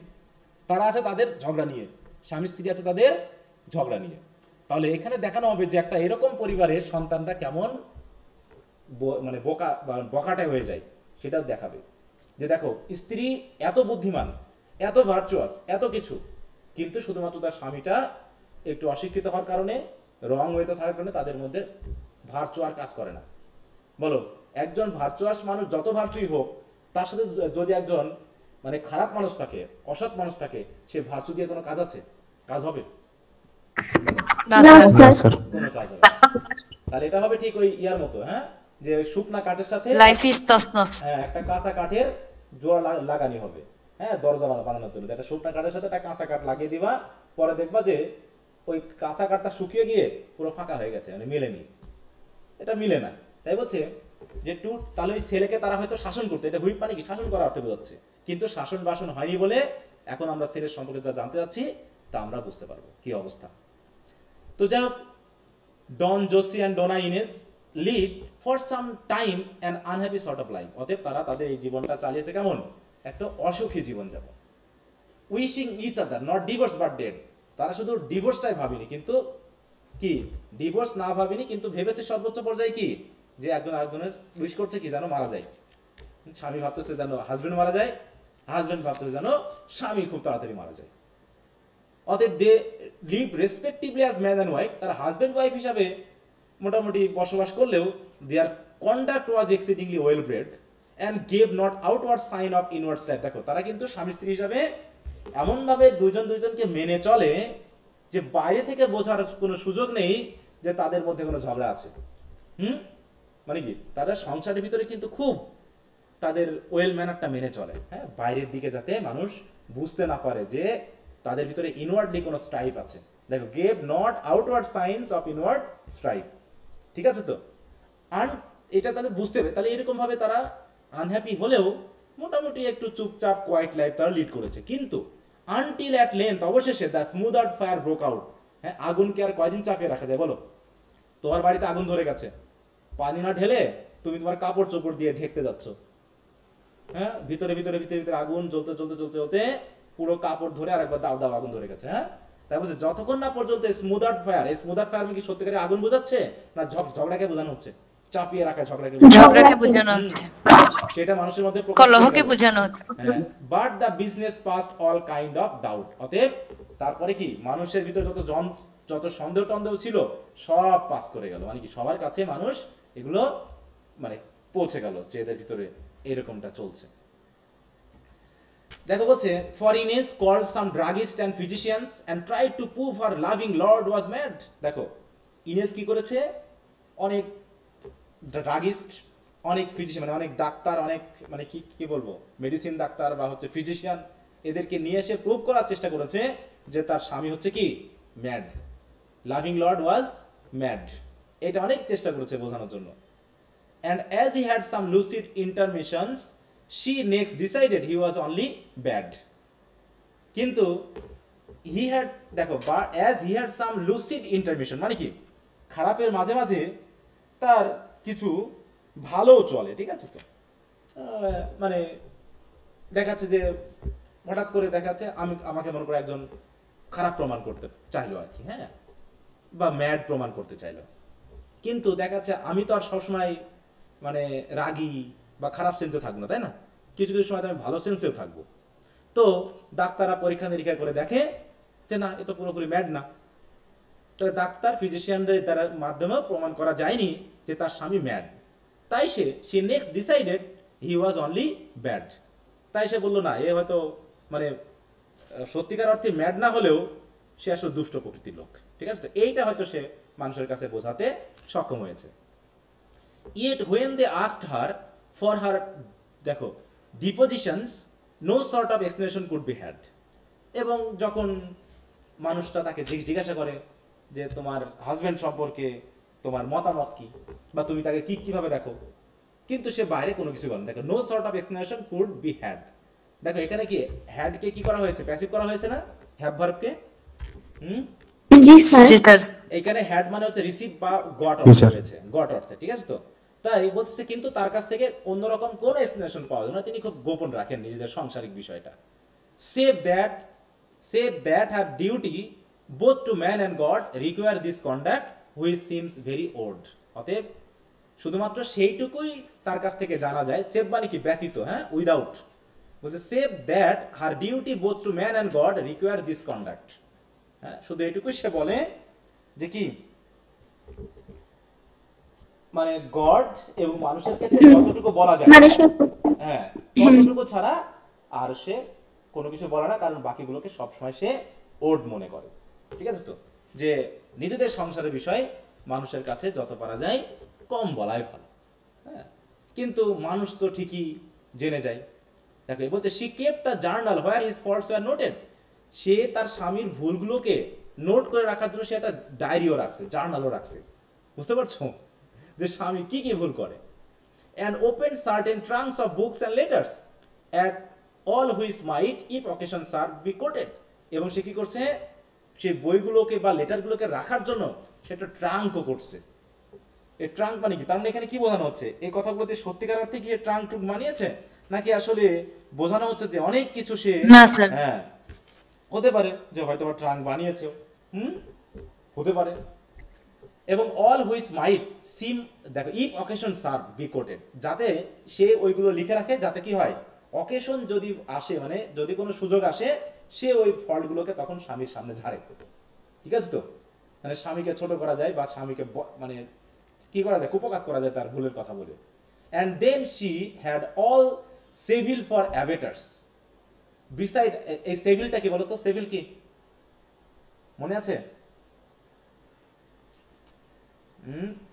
তারা আছে তাদের ঝগড়া নিয়ে, স্বামী স্ত্রী আছে তাদের ঝগড়া নিয়ে। তাহলে এখানে দেখানো হবে যে একটা এরকম পরিবারের সন্তানরা কেমন মানে বকাটাই হয়ে যায়, সেটা দেখাবে। যে দেখো, স্ত্রী এত বুদ্ধিমান, এত ভার্চুয়াস, এত কিছু, কিন্তু শুধুমাত্র তার স্বামীটা একটু অশিক্ষিত হওয়ার কারণে, রং ওয়েতে থাকার কারণে তাদের মধ্যে ভার্চুয়ার কাজ করে না। বলো, একজন ভার্চুয়াস মানুষ যত ভার্চুই হোক, তার সাথে যদি একজন মানে খারাপ মানুষ থাকে, অসৎ মানুষ থাকে, সে ভার্চু দিয়ে কোনো কাজ আছে? কাজ হবে? কোনো কাজ হবে না। তাহলে এটা হবে ঠিক ওই ইয়ার মতো, হ্যাঁ, যে শুকনা কাঠের সাথে লাইফ ইজ তছনছ। হ্যাঁ, একটা কাঁচা কাঠের জোড়া লাগানি হবে, হ্যাঁ, দরজা বানানোর জন্য। একটা শুকনা কাঠের সাথে একটা কাঁচা কাঠ লাগিয়ে দিবা, পরে দেখবা যে ওই কাঁচা কাঠটা শুকিয়ে গিয়ে পুরো ফাঁকা হয়ে গেছে, মানে মিলেনি, এটা মিলে না। তাই বলছে যে তাহলে ওই ছেলেকে তারা হয়তো শাসন করতে, এটা হুইপ মানে কি, শাসন করার অর্থে বোঝাচ্ছে, কিন্তু শাসন বাসন হয়নি বলে এখন আমরা ছেলের সম্পর্কে যা জানতে যাচ্ছি তা আমরা বুঝতে পারবো কি অবস্থা। তো যাই হোক, Don Jose and Donna Inez led for some time an unhappy sort of life, অতএব তারা তাদের এই জীবনটা চালিয়েছে কেমন, একটা অসুখী জীবন যাপন। Wishing each other not divorce but dead, তারা শুধু ডিভোর্সটাই ভাবিনি, কিন্তু কি, ডিভোর্স না ভাবিনি, কিন্তু ভেবেছে সর্বোচ্চ পর্যায়ে কি, যে একজন আরেকজনের উইশ করছে কি, যেন মারা যায়। স্বামী ভাবতেছে যেন হাজবেন্ড মারা যায়, হাজবেন্ড ভাবতেছে যেন স্বামী খুব তাড়াতাড়ি মারা যায়। অতএব they live respectively as man and wife, তারা হাজবেন্ড ওয়াইফ হিসাবে মোটামুটি বসবাস করলেও their conduct was exceedingly well bred and gave not outward sign of inward strife. দেখো, তারা কিন্তু স্বামী স্ত্রী হিসাবে এমনভাবে দুজনকে মেনে চলে যে বাইরে থেকে বোঝার কোনো সুযোগ নেই যে তাদের মধ্যে কোনো ঝগড়া আছে। মানে কি, তারা সংসারের ভিতরে কিন্তু খুব তাদের ওয়েল ম্যানারটা মেনে চলে, হ্যাঁ, বাইরের দিকে যাতে মানুষ বুঝতে না পারে যে তাদের ভিতরে ইনওয়ার্ডলি কোনো স্ট্রাইপ আছে। দেখো, gave not outward signs of inward stripe, ঠিক আছে তো। এটা তাহলে বুঝতে হবে, তাহলে এরকম ভাবে তারা আনহ্যাপি হলেও মোটামুটি একটু চুপচাপ কোয়াইট লাইফ তারা লিড করেছে। কিন্তু আনটিল অ্যাট লেন্থ, অবশেষে the smooth out fire broke out. হ্যাঁ, আগুনকে আর কয়দিন চাপিয়ে রাখা যায় বলো? তোমার বাড়িতে আগুন ধরে গেছে, পানি না ঢেলে তুমি তোমার কাপড় চোপড় দিয়ে ঢেকতে যাচ্ছ, হ্যাঁ, ভিতরে ভিতরে ভিতরে ভিতরে আগুন জ্বলতে জ্বলতে জ্বলতে জ্বলতে পুরো কাপড় ধরে আরেকবার দাও দাও আগুন ধরে গেছে, হ্যাঁ। তাই বলছে যতক্ষণ না পর্যন্ত স্মুথ আউট ফায়ার, এই স্মুথ আউট ফায়ার কি সত্যিকারে আগুন বোঝাচ্ছে না ঝগড়াকে বোঝানো হচ্ছে? চাপিয়ে রাখা ঝগড়াকে বোঝানো হচ্ছে, সেটা মানুষের মধ্যে কলহকে বোঝানো হচ্ছে। But the business past all kind of doubt. অতএব তারপরে কি, মানুষের ভিতরে যত সন্দেহ টন্দেহ ছিল সব পাস করে গেল, মানে কি সবার কাছে মানুষ এগুলো মানে পৌঁছে গেল যে এদের ভিতরে এরকমটা চলছে। দেখো বলছে, for Inez called some druggist and physicians and tried to prove her loving lord was mad. দেখো, ইনেস কি করেছে, অনেক ড্রাগিস্ট, অনেক ফিজিশিয়ান, মানে অনেক ডাক্তার, অনেক মানে কি বলবো, মেডিসিন ডাক্তার বা হচ্ছে ফিজিশিয়ান, এদেরকে নিয়ে এসে প্রুভ করার চেষ্টা করেছে যে তার স্বামী হচ্ছে কি, mad, loving lord was mad, এটা অনেক চেষ্টা করেছে বোঝানোর জন্য। And as he had some lucid intermissions, she next decided he was only bad. কিন্তু as he had some lucid intermission, মানে কি, খারাপের মাঝে মাঝে তার কিছু ভালোও চলে, ঠিক আছে তো। মানে দেখাচ্ছে যে হঠাৎ করে দেখাচ্ছে আমাকে মনে করে একজন খারাপ প্রমাণ করতে চাইলো আর কি, হ্যাঁ, বা ম্যাড প্রমাণ করতে চাইলো, কিন্তু দেখাচ্ছে আমি তো আর সবসময় মানে রাগী বা খারাপ সেন্সে থাকবো না, তাই না, কিছু কিছু সময় আমি ভালো সেন্সেও থাকবো। তো ডাক্তাররা পরীক্ষা নিরীক্ষা করে দেখে যে না, এ তো পুরোপুরি ম্যাড না, তবে ডাক্তার ফিজিশিয়ানদের দ্বারা মাধ্যমে প্রমাণ করা যায়নি যে তার স্বামী ম্যাড। তাই সে next decided he was only bad. তাই সে বললো না, এ হয়তো মানে সত্যিকার অর্থে ম্যাড না হলেও সে আসলে দুষ্ট প্রকৃতির লোক। ঠিক আছে, তো এইটা হয়তো সে মানুষের কাছে বোঝাতে সক্ষম হয়েছে। Yet when they asked her for her, দেখো, depositions, no sort of explanation could be had. এবং যখন মানুষটা তাকে জিজ্ঞাসা করে যে তোমার হাজবেন্ড সম্পর্কে তোমার মতামত কি, বা তুমি তাকে কিভাবে দেখো, কিন্তু সে বাইরে কোনো কিছু বলে। দেখো, no sort of explanation could be had. দেখো এখানে কি হ্যাড কে কি করা হয়েছে, প্যাসিভ করা হয়েছে না, have verb K. G sir. G sir. এখানে হ্যাড মানে হচ্ছে রিসিভ বা গট অর্থে হয়েছে, গট অর্থে। ঠিক আছে, তো তাই বলছে কিন্তু তার কাছ থেকে অন্যরকম কোন এক্সপ্লেনেশন পাওয়া যায় না, তিনি খুব গোপন রাখেন নিজেদের সাংসারিক বিষয়টা। save that her duty both to man and God require this conduct which seems very odd. অতএব শুধুমাত্র সেইটুকুই তার কাছ থেকে জানা যায়। সেভ মানে কি, ব্যতীত, হ্যাঁ, উইদাউট। বলছে save that her duty both to man and god require this conduct. হ্যাঁ, শুধু এটুকুই সে বলে যে কি, মানে গড এবং মানুষের ক্ষেত্রে যতটুকু বলা যায়, হ্যাঁ, ততটুকু ছাড়া আর সে কোনো কিছু বলে না, কারণ বাকিগুলোকে সবসময় সে ওড মনে করে। ঠিক আছে, তো যে নিজেদের সংসারের বিষয় মানুষের কাছে যত পারা যায় কম বলাই ভালো। হ্যাঁ, কিন্তু মানুষ তো ঠিকই জেনে যায়। দেখো বলছে she kept a journal where his faults were noted. সে তার স্বামীর ভুলগুলোকে নোট করে রাখার জন্য সে একটা ডায়েরিও রাখছে, জার্নালও রাখছে। বুঝতে পারছো যে স্বামী কি কি ভুল করে। and opened certain trunks of books and letters at all which might if occasion serve be quoted. এবং সে কি করছে, সেই বইগুলোকে বা লেটারগুলোকে রাখার জন্য সেটা ট্রাঙ্কও করছে। এই ট্রাঙ্ক মানে কি, তার মানে এখানে কি বোঝানো হচ্ছে, এই কথাগুলোতে সত্যিকার অর্থে কি ট্রাঙ্ক টুক মানিয়েছে, নাকি আসলে বোঝানো হচ্ছে যে অনেক কিছু সে, না স্যার, হ্যাঁ হতে পারে যে হয়তো ট্রাঙ্ক বানিয়েছে, হতে পারে। এবং অল হুইচ মাইট সিম, দেখো, if occasion serve be quoted, যাতে সে ওইগুলো লিখে রাখে, যাতে কি হয়, অকেশন যদি আসে, মানে যদি কোনো সুযোগ আসে, সে ওই ফল্টগুলোকে তখন স্বামীর সামনে ঝাড়ে। ঠিক আছে, তো মানে স্বামীকে ছোট করা যায় বা স্বামীকে মানে কি করা যায়, কুপকাত করা যায় তার ভুলের কথা বলে। and then she had all civil for abettors beside, এই সিভিলটা কি বলো তো, সিভিল কি মনে আছে?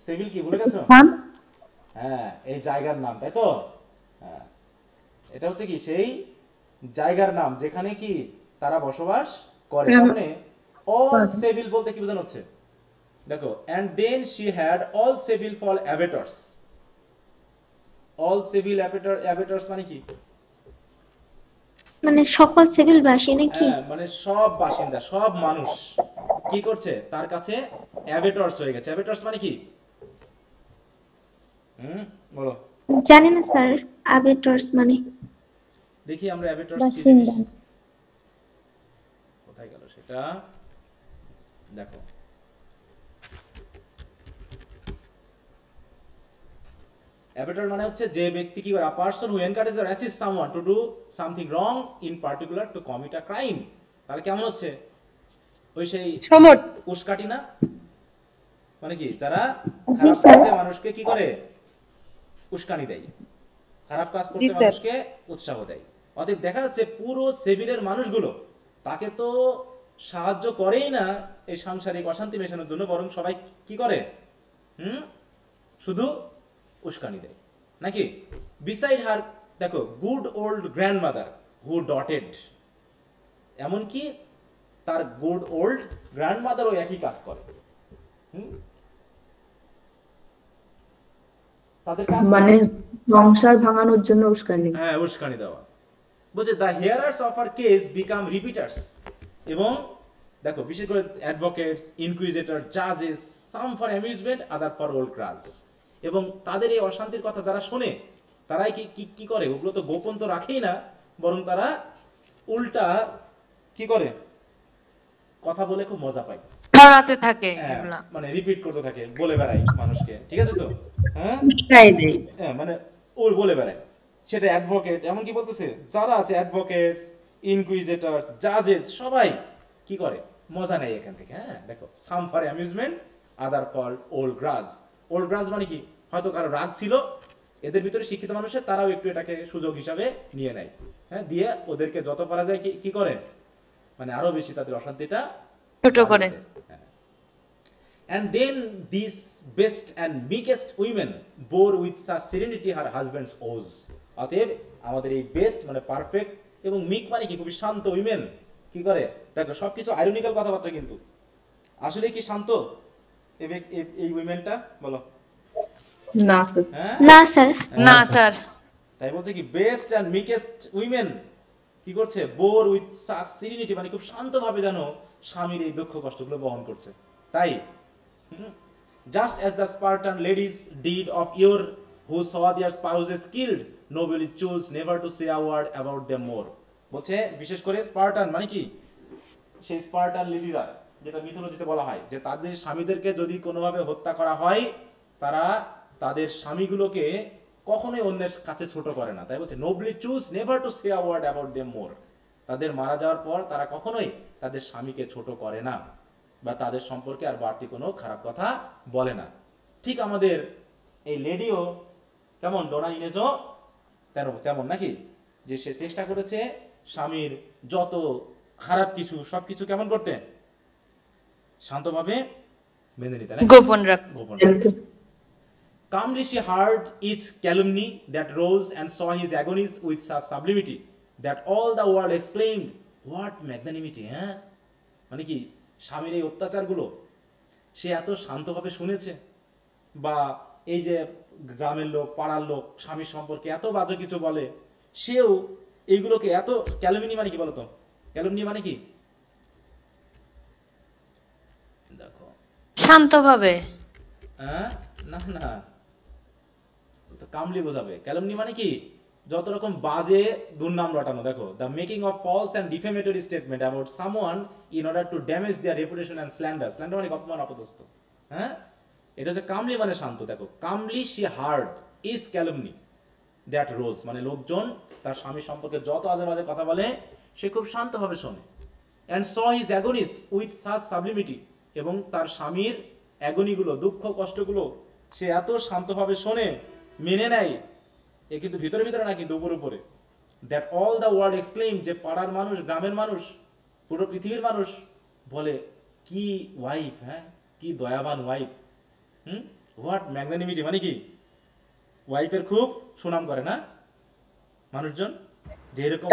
সিভিল কি ভুলে গেছো? হ্যাঁ, এই জায়গার নাম, তাই তো? হ্যাঁ, এটা হচ্ছে কি সেই জায়গার নাম যেখানে কি তারা বসবাস করে। মানে all civil বলতে কি বোঝানো হচ্ছে, দেখো, and then she had all civil for abettors. all civil abettors মানে কি, মানে সকল সিভিল বাসী নাকি? হ্যাঁ, মানে সব বাসিন্দা, সব মানুষ কি করছে, তার কাছে অ্যাবেটর্স হয়ে গেছে। অ্যাবেটর্স মানে কি, বলো। জানি না স্যার, আবেটর্স মানে দেখি আমরা অ্যাবেটর্স কি জিনিস, কোথায় গেল সেটা, দেখো, অ্যাবেটর মানে হচ্ছে যে ব্যক্তি কি করে, a person who encourages or assists someone to do something wrong in particular to commit a crime. তাহলে কেমন হচ্ছে, ওই সেই সমট উস্কাটি না, মানে কি যারা খারাপ কাজে মানুষকে কি করে, উস্কানি দেয়, খারাপ কাজ করতে মানুষকে উৎসাহ দেয়। অতএব দেখা যাচ্ছে পুরো সিভিলের মানুষগুলো তাকে তো সাহায্য করেই না এই সাংসারিক অশান্তি মেশানোর জন্য, বরং সবাই কি করে, শুধু উস্কানি দেয় নাকি। বিসাইড হার, দেখো, গুড ওল্ড গ্র্যান্ডমাদার হু ডটেড, এমনকি তার গুড ওল্ড গ্র্যান্ডমাদারও একই কাজ করে। তাদের কাজ মানে সংসার ভাঙানোর জন্য উস্কানি, হ্যাঁ, উস্কানি দেওয়া। বলছে the hearers of our case become repeaters. এবং দেখো, বিশেষ করে অ্যাডভোকেটস, ইনকুইজিটর, জাজেস, some for amusement, other for old craze. এবং তাদের এই অশান্তির কথা যারা শোনে, তারাই কি করে, ওগুলো তো গোপন তো রাখেই না, বরং তারা উল্টা কি করে, কথা বলে খুব মজা পায়, ছড়াতে থাকে এগুলা, মানে রিপিট করতে থাকে, বলে বেড়ায় মানুষকে। ঠিক আছে, তো হ্যাঁ, মানে ওর বলে বেড়ায়, সেটা অ্যাডভোকেট, এমন কি বলতেছে যারা আছে অ্যাডভোকেটস, ইনকুইজিটরস, জাজেস, সবাই কি করে, মজা নেই এখান থেকে। হ্যাঁ দেখো, সাম for amusement, other for old grudge. Old grudge মানে কি, হয়তো কারো রাগ ছিল, এদের ভিতরে শিক্ষিত মানুষের তারাও একটু এটাকে সুযোগ হিসাবে নিয়ে নেয়, হ্যাঁ, দিয়ে ওদেরকে যত পারা যায় কি করেন, মানে আরো বেশি তাদের অশান্তিটা ছোট করে। And then these best and meekest women bore with such serenity her husband's oaths. অতএব আমাদের এই বেস্ট মানে পারফেক্ট এবং মিক মানে কি খুবই শান্ত উইমেন কি করে, দেখো সবকিছু আইরনিক্যাল কথাবার্তা, কিন্তু আসলে কি শান্ত এই উইমেনটা, বলো? না স্যার। হ্যাঁ না স্যার। না স্যার। তাই বলছে কি বেস্ট এন্ড মিকেস্ট উইমেন কি করছে, বোর উইথ সাচ সিরিনিটি, মানে খুব শান্তভাবে যেন স্বামীর এই দুঃখ কষ্টগুলো বহন করছে। তাই just as the Spartan ladies did of yore who saw their spouses killed nobly choose never to say a word about them more. বলছে বিশেষ করে স্পার্টান মানে কি, সেই স্পার্টান লেডিরা যেটা মিথোলজিতে বলা হয় যে তাদের স্বামীদেরকে যদি কোনোভাবে হত্যা করা হয়, তারা তাদের স্বামীগুলোকে কখনোই অন্যের কাছে ছোট করে না। তাই বলছে nobly choose never to say a word about them more. তাদের মারা যাওয়ার পর তারা কখনোই তাদের স্বামীকে ছোট করে না বা তাদের সম্পর্কে আর বাড়তি কোনো খারাপ কথা বলে না। ঠিক আমাদের এই লেডিও কেমন, ডোনা ইনেজো কেমন নাকি, যে সে চেষ্টা করেছে স্বামীর যত খারাপ কিছু সবকিছু কেমন করতে, শান্তভাবে মেনে নিতে, গোপন রাখ। Calmly she heard each calumny that rose and saw his agonies with such sublimity that all the world exclaimed, "What magnanimity!" হ্যাঁ, মানে কি স্বামীর এই অত্যাচারগুলো সে এত শান্তভাবে শুনেছে, বা এই যে গ্রামের লোক পাড়ার লোক স্বামীর সম্পর্কে এত বাজে কিছু বলে, সেও এইগুলোকে এত, ক্যালুমনি মানে কি বলতো, ক্যালুমনি মানে কি দেখো, শান্তভাবে। হ্যাঁ না না, কামলি বোঝাবে। ক্যালুমনি মানে কি, যত রকম বাজে দুর্নাম রটানো। দেখো, the making of false and defamatory statement about someone in order to damage their reputation and slander. Slander মানে অপমান অপদস্থ। হ্যাঁ, এটা হচ্ছে কামলি মানে শান্ত। দেখো, কামলি শি হার্ড ইজ ক্যালুমনি দ্যাট রোজ, মানে লোকজন তার স্বামী সম্পর্কে যত আজে বাজে কথা বলে সে খুব শান্তভাবে শোনে। And saw his agonies with such sublimity, এবং তার স্বামীর অ্যাগনিগুলো দুঃখ কষ্টগুলো সে এত শান্তভাবে শোনে, মেনে নেয়। এ কিন্তু ভিতরে ভিতরে না, কিন্তু উপরে উপরে। দ্যাট অল দ্য ওয়ার্ল্ড এক্সক্লেইম, যে পাড়ার মানুষ, গ্রামের মানুষ, পুরো পৃথিবীর মানুষ বলে কি ওয়াইফ, হ্যাঁ কি দয়াবান ওয়াইফ। হোয়াট ম্যাগনানিমিটি মানে কি, ওয়াইফের খুব সুনাম করে না মানুষজন, যে এরকম,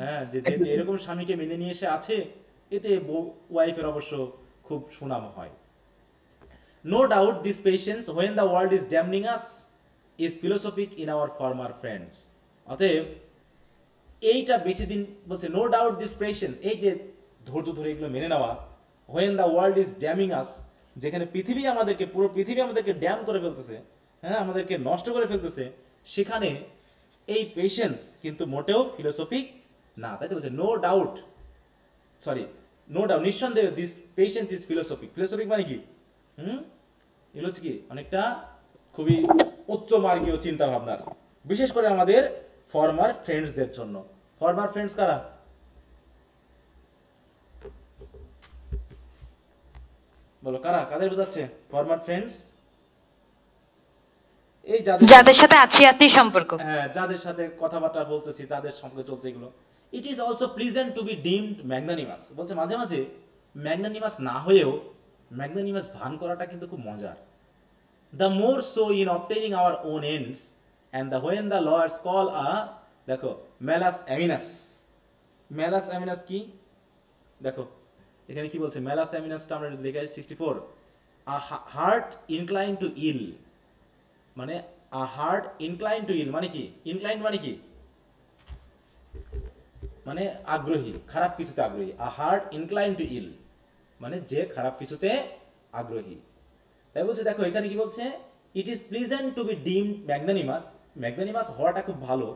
হ্যাঁ যে এরকম স্বামীকে মেনে নিয়ে এসে আছে, এতে ওয়াইফের অবশ্য খুব সুনাম হয়। No doubt this patience when the world is damning us is philosophic in our former friends. অতএব এইটা বেশি দিন বলছে, no doubt this patience, এই যে ধৈর্য ধরে এগুলো মেনে নেওয়া, when the world is damning us, যেখানে পৃথিবী আমাদেরকে, পুরো পৃথিবী আমাদেরকে ড্যাম করে ফেলতেছে, হ্যাঁ আমাদেরকে নষ্ট করে ফেলতেছে, সেখানে এই পেশেন্স কিন্তু মোটেও ফিলোসফিক না। তাই তো বলছে নো ডাউট, নো ডাউট, নিঃসন্দেহে this patience is philosophic. Philosophic মানে কি, এগুলো হচ্ছে কি অনেকটা খুবই উচ্চ মার্গীয় চিন্তা ভাবনার, বিশেষ করে আমাদের ফর্মার ফ্রেন্ডসদের জন্য। ফর্মার ফ্রেন্ডস কারা, বলো কারা, কাদের বোঝাচ্ছে ফর্মার ফ্রেন্ডস? এই যাদের সাথে আছি সম্পর্ক, হ্যাঁ যাদের সাথে কথাবার্তা বলতেছি, তাদের সঙ্গে চলছে এগুলো। It is also pleasant to be deemed magnanimous. বলছে মাঝে মাঝে ম্যাগনানিমাস না হয়েও ম্যাগনানিমাস ভান করাটা কিন্তু খুব মজার। The more so in obtaining our own ends and the when the lawyers call আ, দেখো ম্যালাস অ্যামিনাস। ম্যালাস অ্যামিনাস কি দেখো এখানে কি বলছে, ম্যালাস অ্যামিনাসটা আমরা দেখে আসছি 64, আ হার্ট ইনক্লাইন টু ইল, মানে আ হার্ট ইনক্লাইন টু ইল মানে কি, ইনক্লাইন মানে কি, মানে আগ্রহী, খারাপ কিছুতে আগ্রহী। আ হার্ট ইনক্লাইন টু ইল মানে যে খারাপ কিছুতে আগ্রহী। তাই বলছে দেখো এখানে কি বলছে, it is pleasant to be deemed magnanimous, magnanimous হওয়াটা খুব ভালো।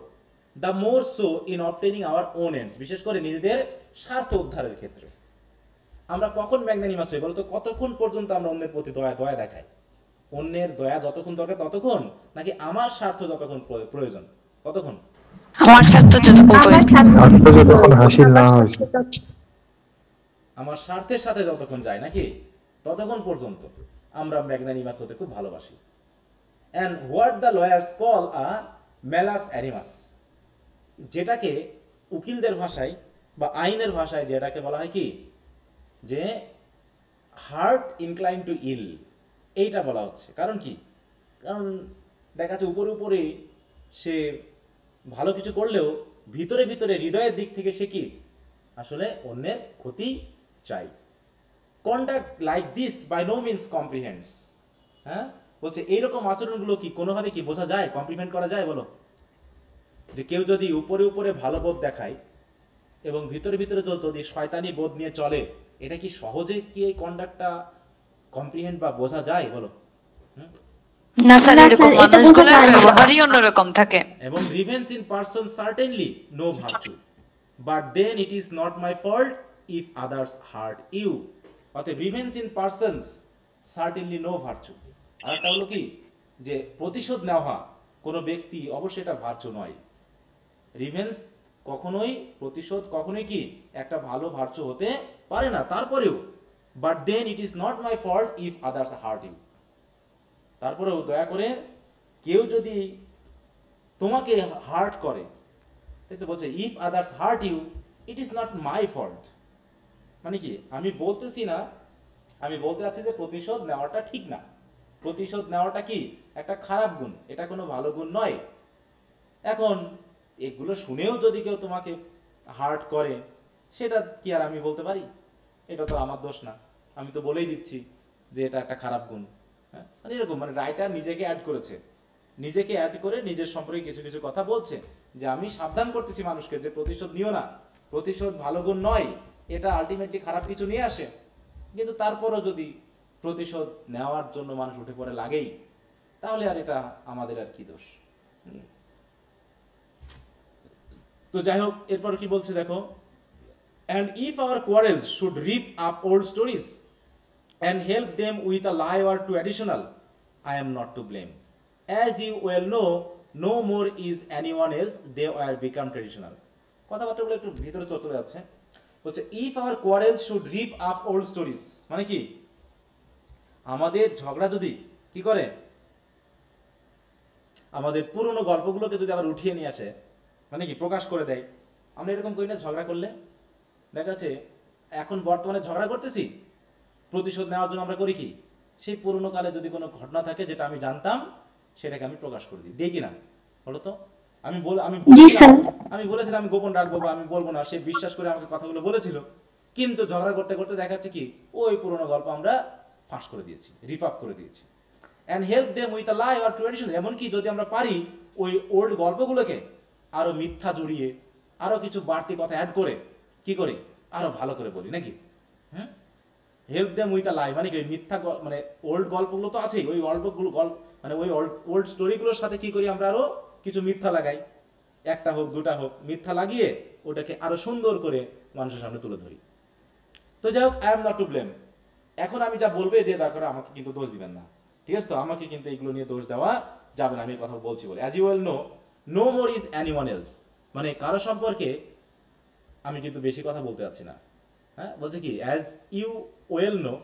The more so in obtaining our own ends, বিশেষ করে নিজেদের স্বার্থ উদ্ধারের ক্ষেত্রে। আমরা কখন ম্যাগনানিমাস হই বলতো, কতক্ষণ পর্যন্ত আমরা অন্যের প্রতি দয়া দেখাই? অন্যের দয়া যতক্ষণ দরকার ততক্ষণ, নাকি আমার স্বার্থ যতক্ষণ প্রয়োজন ততক্ষণ? আমার স্বার্থ যতক্ষণ আমার স্বার্থ যতক্ষণ হাসিল না হয়। আমার স্বার্থের সাথে যতক্ষণ যায় নাকি ততক্ষণ পর্যন্ত আমরা ম্যাগনানিমাস হতে খুব ভালোবাসি। And what the lawyers call a malus animus, যেটাকে উকিলদের ভাষায় বা আইনের ভাষায় যেটাকে বলা হয় কি যে হার্ট ইনক্লাইন টু ইল, এইটা বলা হচ্ছে। কারণ কি? কারণ দেখা যাচ্ছে উপরে উপরে সে ভালো কিছু করলেও ভিতরে ভিতরে হৃদয়ের দিক থেকে সে কি আসলে অন্যের ক্ষতি চাই। Conduct like this by no means comprehends, হ্যাঁ বলছে এইরকম আচরণগুলো কি কোনোভাবে কি বোঝা যায়, কম্প্রিহেন্ড করা যায়? বলো, যে কেউ যদি উপরে উপরে ভালো বোধ দেখায় এবং ভিতরে ভিতরে যদি শয়তানি বোধ নিয়ে চলে, এটা কি সহজে কি এই কন্ডাক্টটা কম্প্রিহেন্ড বা বোঝা যায়? বলো। না স্যার, এরকম মানুষগুলোর ব্যবহারই অন্যরকম থাকে। এবং revenge in person certainly no virtue, but then it is not my fault if others hurt you. অর্থাৎ revenge in persons certainly no virtue. আর একটা হলো কি যে প্রতিশোধ নেওয়া কোনো ব্যক্তি অবশ্যই এটা ভার্চু নয়। রিভেঞ্জ কখনোই, প্রতিশোধ কখনোই কি একটা ভালো ভার্চু হতে পারে না। তারপরেও but then it is not my fault if others hurt you, তারপরেও দয়া করে কেউ যদি তোমাকে হার্ট করে, তাই তো বলছে if others hurt you it is not my fault. মানে কি আমি বলতেছি না, আমি বলতে চাচ্ছি যে প্রতিশোধ নেওয়াটা ঠিক না। প্রতিশোধ নেওয়াটা কি একটা খারাপ গুণ, এটা কোনো ভালো গুণ নয়। এখন এগুলো শুনেও যদি কেউ তোমাকে হার্ট করে, সেটা কি আর আমি বলতে পারি? এটা তো আমার দোষ না, আমি তো বলেই দিচ্ছি যে এটা একটা খারাপ গুণ। হ্যাঁ, মানে এরকম, মানে রাইটার নিজেকে অ্যাড করেছে, নিজেকে অ্যাড করে নিজের সম্পর্কে কিছু কিছু কথা বলছে যে আমি সাবধান করতেছি মানুষকে যে প্রতিশোধ নিও না, প্রতিশোধ ভালো গুণ নয়, এটা আলটিমেটলি খারাপ কিছু নিয়ে আসে। কিন্তু তারপরও যদি প্রতিশোধ নেওয়ার জন্য মানুষ উঠে পড়ে লাগেই, তাহলে আর এটা আমাদের আর কি দোষ? তো যাই হোক, এরপর কি বলছে দেখো, and if our quarrels should rip up old stories and help them with a lie or two additional, I am not to blame. As you well know, no more is anyone else, they are become traditional. কথাবার্তাগুলো একটু ভিতরে চলে যাচ্ছে। বলছে if our quarrels should rip up old stories, মানে কি আমাদের ঝগড়া যদি কি করে আমাদের পুরনো গল্পগুলোকে যদি আবার উঠিয়ে নিয়ে আসে, মানে কি প্রকাশ করে দেয়। আমরা এরকম করি না ঝগড়া করলে? দেখা যাচ্ছে এখন বর্তমানে ঝগড়া করতেছি, প্রতিশোধ নেওয়ার জন্য আমরা করি কি সেই পুরনো কালে যদি কোনো ঘটনা থাকে যেটা আমি জানতাম, সেটাকে আমি প্রকাশ করে দিই, কি না বলো তো? আমি বলেছিলাম আমি গোপন রাখবো বা আমি বলবো না, সে বিশ্বাস করে আমাকে কথাগুলো বলেছিল, কিন্তু ঝগড়া করতে করতে দেখাচ্ছে কি ওই পুরনো গল্প আমরা ফাঁস করে দিয়েছি, রিপ আপ করে দিয়েছি। And help them with a lie or tradition, এমনকি যদি আমরা পারি ওই ওল্ড গল্পগুলোকে আরো মিথ্যা জড়িয়ে আরো কিছু বাড়তি কথা অ্যাড করে কি করি আরো ভালো করে বলি নাকি। হেল্প দেম উইথ আ লাই মানে কি মিথ্যা, মানে ওল্ড গল্পগুলো তো আছেই, ওই গল্পগুলো মানে ওই ওল্ড স্টোরিগুলোর সাথে কি করি আমরা আরো কিছু মিথ্যা লাগাই, একটা হোক দুটা হোক, মিথ্যা লাগিয়ে ওটাকে আরো সুন্দর করে মানুষের সামনে তুলে ধরি। তো যাই হোক, I am not to blame. এখন আমি যা বলবো দিয়ে দয়া করে আমাকে কিন্তু দোষ দিবেন না, ঠিক আছে তো? আমাকে কিন্তু এগুলো নিয়ে দোষ দেওয়া যাবে না, আমি কথা বলছি বলে। As you well know, no more is anyone else, মানে কারো সম্পর্কে আমি কিন্তু বেশি কথা বলতে যাচ্ছি না। হ্যাঁ, বলছে কি as you well know,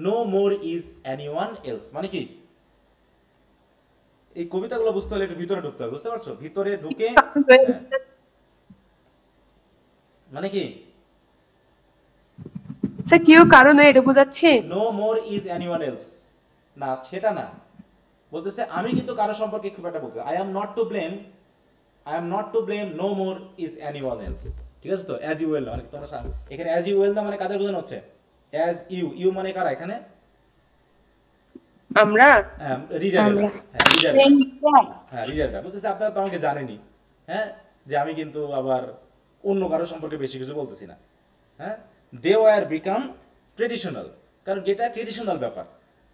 no more is anyone else, মানে কি এই কবিতাগুলো বুঝতে হলে একটু ভিতরে ঢুকতে হবে, বুঝতে পারছো? ভিতরে ঢুকে মানে কি স্যার কেউ কারণে এটা বোঝাচ্ছে no more is anyone else না, সেটা না, বলতেছে আমি কিন্তু কারো সম্পর্কে খুব একটা বলতে, I am not to blame, I am not to blame, no more is anyone else, ঠিক আছে তো? অ্যাজ ইউ ওয়েল নো, মানে তোমরা এখানে অ্যাজ ইউ ওয়েল নো মানে কাদের বোঝানো হচ্ছে? অ্যাজ ইউ, ইউ মানে কারা এখানে? আমরা রিডারটা বলতেছে আপনারা তো আমাকে জানেনি, হ্যাঁ, যে আমি কিন্তু আবার অন্য কারো সম্পর্কে বেশি কিছু বলতেছি না। হ্যাঁ, দে ওয়ার বিকাম ট্রেডিশনাল, কারণ এটা ট্রেডিশনাল ব্যাপার।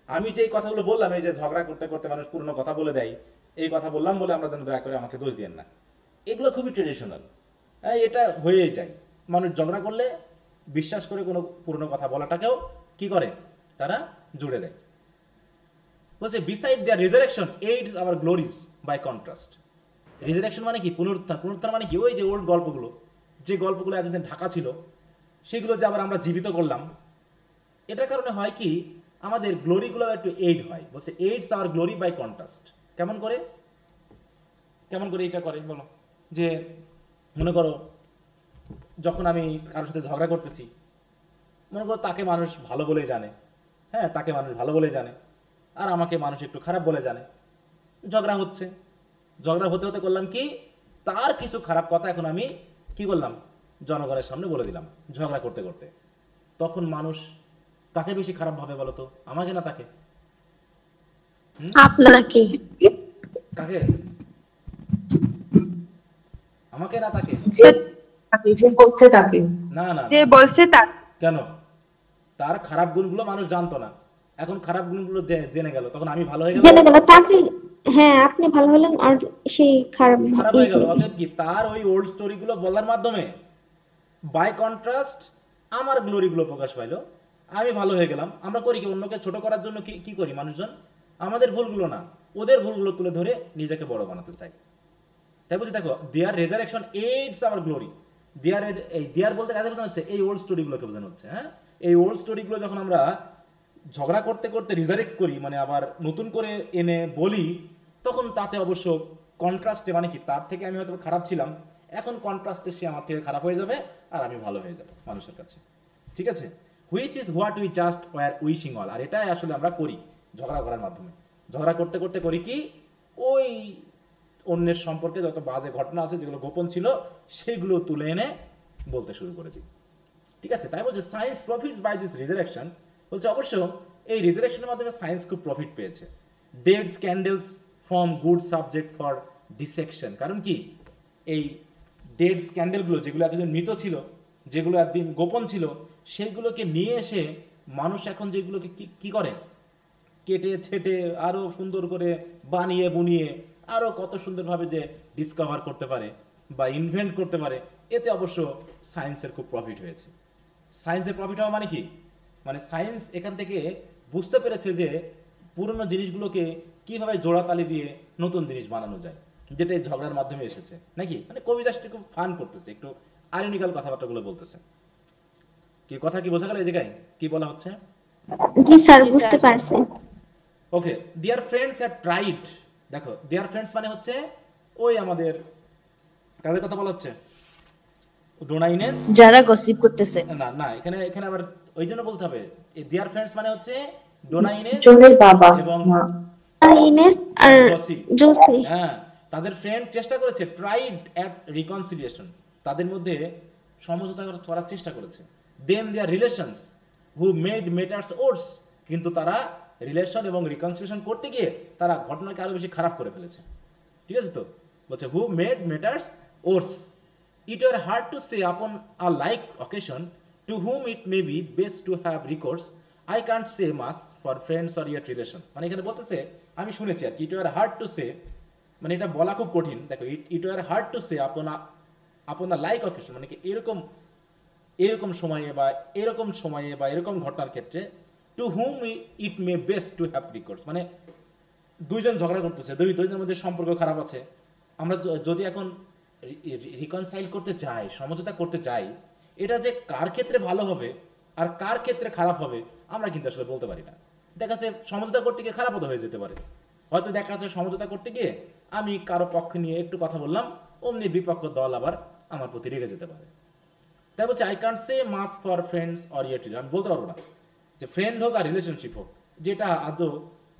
আমি যে কথাগুলো বললাম, এই যে ঝগড়া করতে করতে মানুষ পুরনো কথা বলে দেয়, এই কথা বললাম বলে আমরা যেন দয়া করে আমাকে দোষ দিয়েন না, এগুলো খুবই ট্রেডিশনাল। হ্যাঁ, এটা হয়েই যায়, মানুষ ঝগড়া করলে বিশ্বাস করে কোনো পুরনো কথা বলাটাকেও কি করে তারা জুড়ে দেয়। বলছে beside their resurrection aids our glories by contrast. Resurrection মানে কি পুনরুত্থান, পুনরুত্থান মানে কি ওই যে ওল্ড গল্পগুলো, যে গল্পগুলো এতদিন ঢাকা ছিল, সেগুলো যে আবার আমরা জীবিত করলাম, এটার কারণে হয় কি আমাদের গ্লোরিগুলো একটু এইড হয়। বলছে aids our glory by contrast. কেমন করে এটা করে বলো? যে মনে করো যখন আমি কারোর সাথে ঝগড়া করতেছি, মনে করো তাকে মানুষ ভালো বলেই জানে, হ্যাঁ তাকে মানুষ ভালো বলেই জানে, আর আমাকে মানুষ একটু খারাপ বলে জানে। ঝগড়া হতে হতে করলাম কি, তার কিছু খারাপ কথা এখন আমি কি করলাম, জনগণের সামনে বলে দিলাম ঝগড়া করতে করতে। তখন মানুষ কাকে বেশি খারাপ ভাবে বলো তো, আমাকে না তাকে? আপনাকে কাকে? আমাকে না তাকে? যে বলছে তাকে। না না, যে বলছে তার। কেন? তার খারাপ গুণগুলো মানুষ জানতো না, এখন খারাপ গুণগুলো জেনে গেল, তখন আমি ভালো হয়ে জেনে গেল, গেল তাকে। হ্যাঁ, আপনি ভালো হলেন আর সেই খারাপ হয়ে গেল। অতএব কি তার ওই ওল্ড স্টোরিগুলো বলার মাধ্যমে বাই কন্ট্রাস্ট আমার গ্লোরিগুলো প্রকাশ পাইলো, আমি ভালো হয়ে গেলাম। আমরা করি কি, অন্যকে ছোট করার জন্য কি করি মানুষজন, আমাদের ভুলগুলো না ওদের ভুলগুলো তুলে ধরে নিজেকে বড় বানাতে চাই। তাই বলছি দেখো, দেয়ার রেজারেকশন এইডস আওয়ার গ্লোরি। দেয়ার বলতে কাদের বোঝানো হচ্ছে, এই ওল্ড স্টোরিগুলোকে বোঝানো হচ্ছে। হ্যাঁ, এই ওল্ড স্টোরিগুলো যখন আমরা ঝগড়া করতে করতে রিজারেক্ট করি, মানে আবার নতুন করে এনে বলি, তখন তাতে অবশ্য কন্ট্রাস্টে, মানে কি তার থেকে আমি হয়তো খারাপ ছিলাম, এখন কন্ট্রাস্টে সে আমার থেকে খারাপ হয়ে যাবে আর আমি ভালো হয়ে যাব মানুষের কাছে। ঠিক আছে, which is what we just were wishing all. আর এটাই আসলে আমরা করি ঝগড়া করার মাধ্যমে। ঝগড়া করতে করতে করি কি, ওই অন্যের সম্পর্কে যত বাজে ঘটনা আছে যেগুলো গোপন ছিল সেইগুলো তুলে এনে বলতে শুরু করে দিই। ঠিক আছে, তাই বলছে science profits by this resurrection. বলছে অবশ্য এই রিজারেকশনের মাধ্যমে সায়েন্স খুব প্রফিট পেয়েছে। Dead scandals form good subject for dissection. কারণ কি, এই ডেড স্ক্যান্ডেলগুলো যেগুলো এতদিন মৃত ছিল, যেগুলো একদিন গোপন ছিল, সেইগুলোকে নিয়ে এসে মানুষ এখন যেগুলোকে কি করে, কেটে ছেটে আরও সুন্দর করে বানিয়ে বুনিয়ে আরও কত সুন্দরভাবে যে ডিসকভার করতে পারে বা ইনভেন্ট করতে পারে, এতে অবশ্য সায়েন্সের খুব প্রফিট হয়েছে। সায়েন্সের প্রফিট হওয়া মানে কি, মানে সায়েন্স এখান থেকে বুঝতে পেরেছে যে পুরনো জিনিসগুলোকে কিভাবে জোড়াতালি দিয়ে নতুন জিনিস বানানো যায়, যেটা এই ঝগড়ার মাধ্যমে এসেছে নাকি। মানে কবি জাস্ট খুব ফান করতেছে, একটু আইরনিক্যাল কথাবার্তাগুলো বলতেছে। কি কথা কি বোঝা গেল এই জায়গায় কি বলা হচ্ছে? জি স্যার, বুঝতে পারছি। ওকে, দেয়ার ফ্রেন্ডস হ্যাড ট্রাইড। দেখো, দেয়ার ফ্রেন্ডস মানে হচ্ছে ওই আমাদের কাদের কথা বলা হচ্ছে, ডোনাইনেস, যারা গসিপ করতেছে। না এখানে আবার ওই জন্য বলতে হবে, এই দেয়ার ফ্রেন্ডস মানে হচ্ছে ডোনাইনেস জনের বাবা এবং ইনেস আর জোসি। হ্যাঁ, তাদের ফ্রেন্ড চেষ্টা করেছে, ট্রাইড অ্যাট রিকনসিলিয়েশন, তাদের মধ্যে সমঝোতা করার চেষ্টা করেছে। দেন দেয়ার রিলেশনস হু মেড ম্যাটার্স ওর্স, কিন্তু তারা রিলেশন এবং রিকনসিলিয়েশন করতে গিয়ে তারা ঘটনাকে আরো বেশি খারাপ করে ফেলেছে। ঠিক আছে, তো বলছে who made matters worse, it were hard to say upon a like occasion to whom it may be best to have recourse, I can't say much for friends or year relation. মানে এখানে বলতেছে, আমি শুনেছি আর কি, it were hard to say, মানে এটা বলা খুব কঠিন। দেখো, it were hard to say upon a like occasion, মানে কি এরকম সময়ে বা এরকম ঘটনার ক্ষেত্রে, to whom it may best to have recourse, মানে দুইজন ঝগড়া করতেছে, দুইজনের মধ্যে সম্পর্ক খারাপ আছে, আমরা যদি এখন রিকনসাইল করতে যাই, সমঝোতা করতে যাই, এটা যে কার ক্ষেত্রে ভালো হবে আর কার ক্ষেত্রে খারাপ হবে আমরা কিন্তু আসলে বলতে পারি না। দেখা যাচ্ছে সমঝোতা করতে গিয়ে খারাপও তো হয়ে যেতে পারে, হয়তো দেখা যাচ্ছে সমঝোতা করতে গিয়ে আমি কারো পক্ষ নিয়ে একটু কথা বললাম, অমনি বিপক্ষ দল আবার আমার প্রতি রেগে যেতে পারে। তাই বলছে I can't say much for friends or year relation, আমি বলতে পারবো না যে ফ্রেন্ড হোক আর রিলেশনশিপ হোক যেটা আদৌ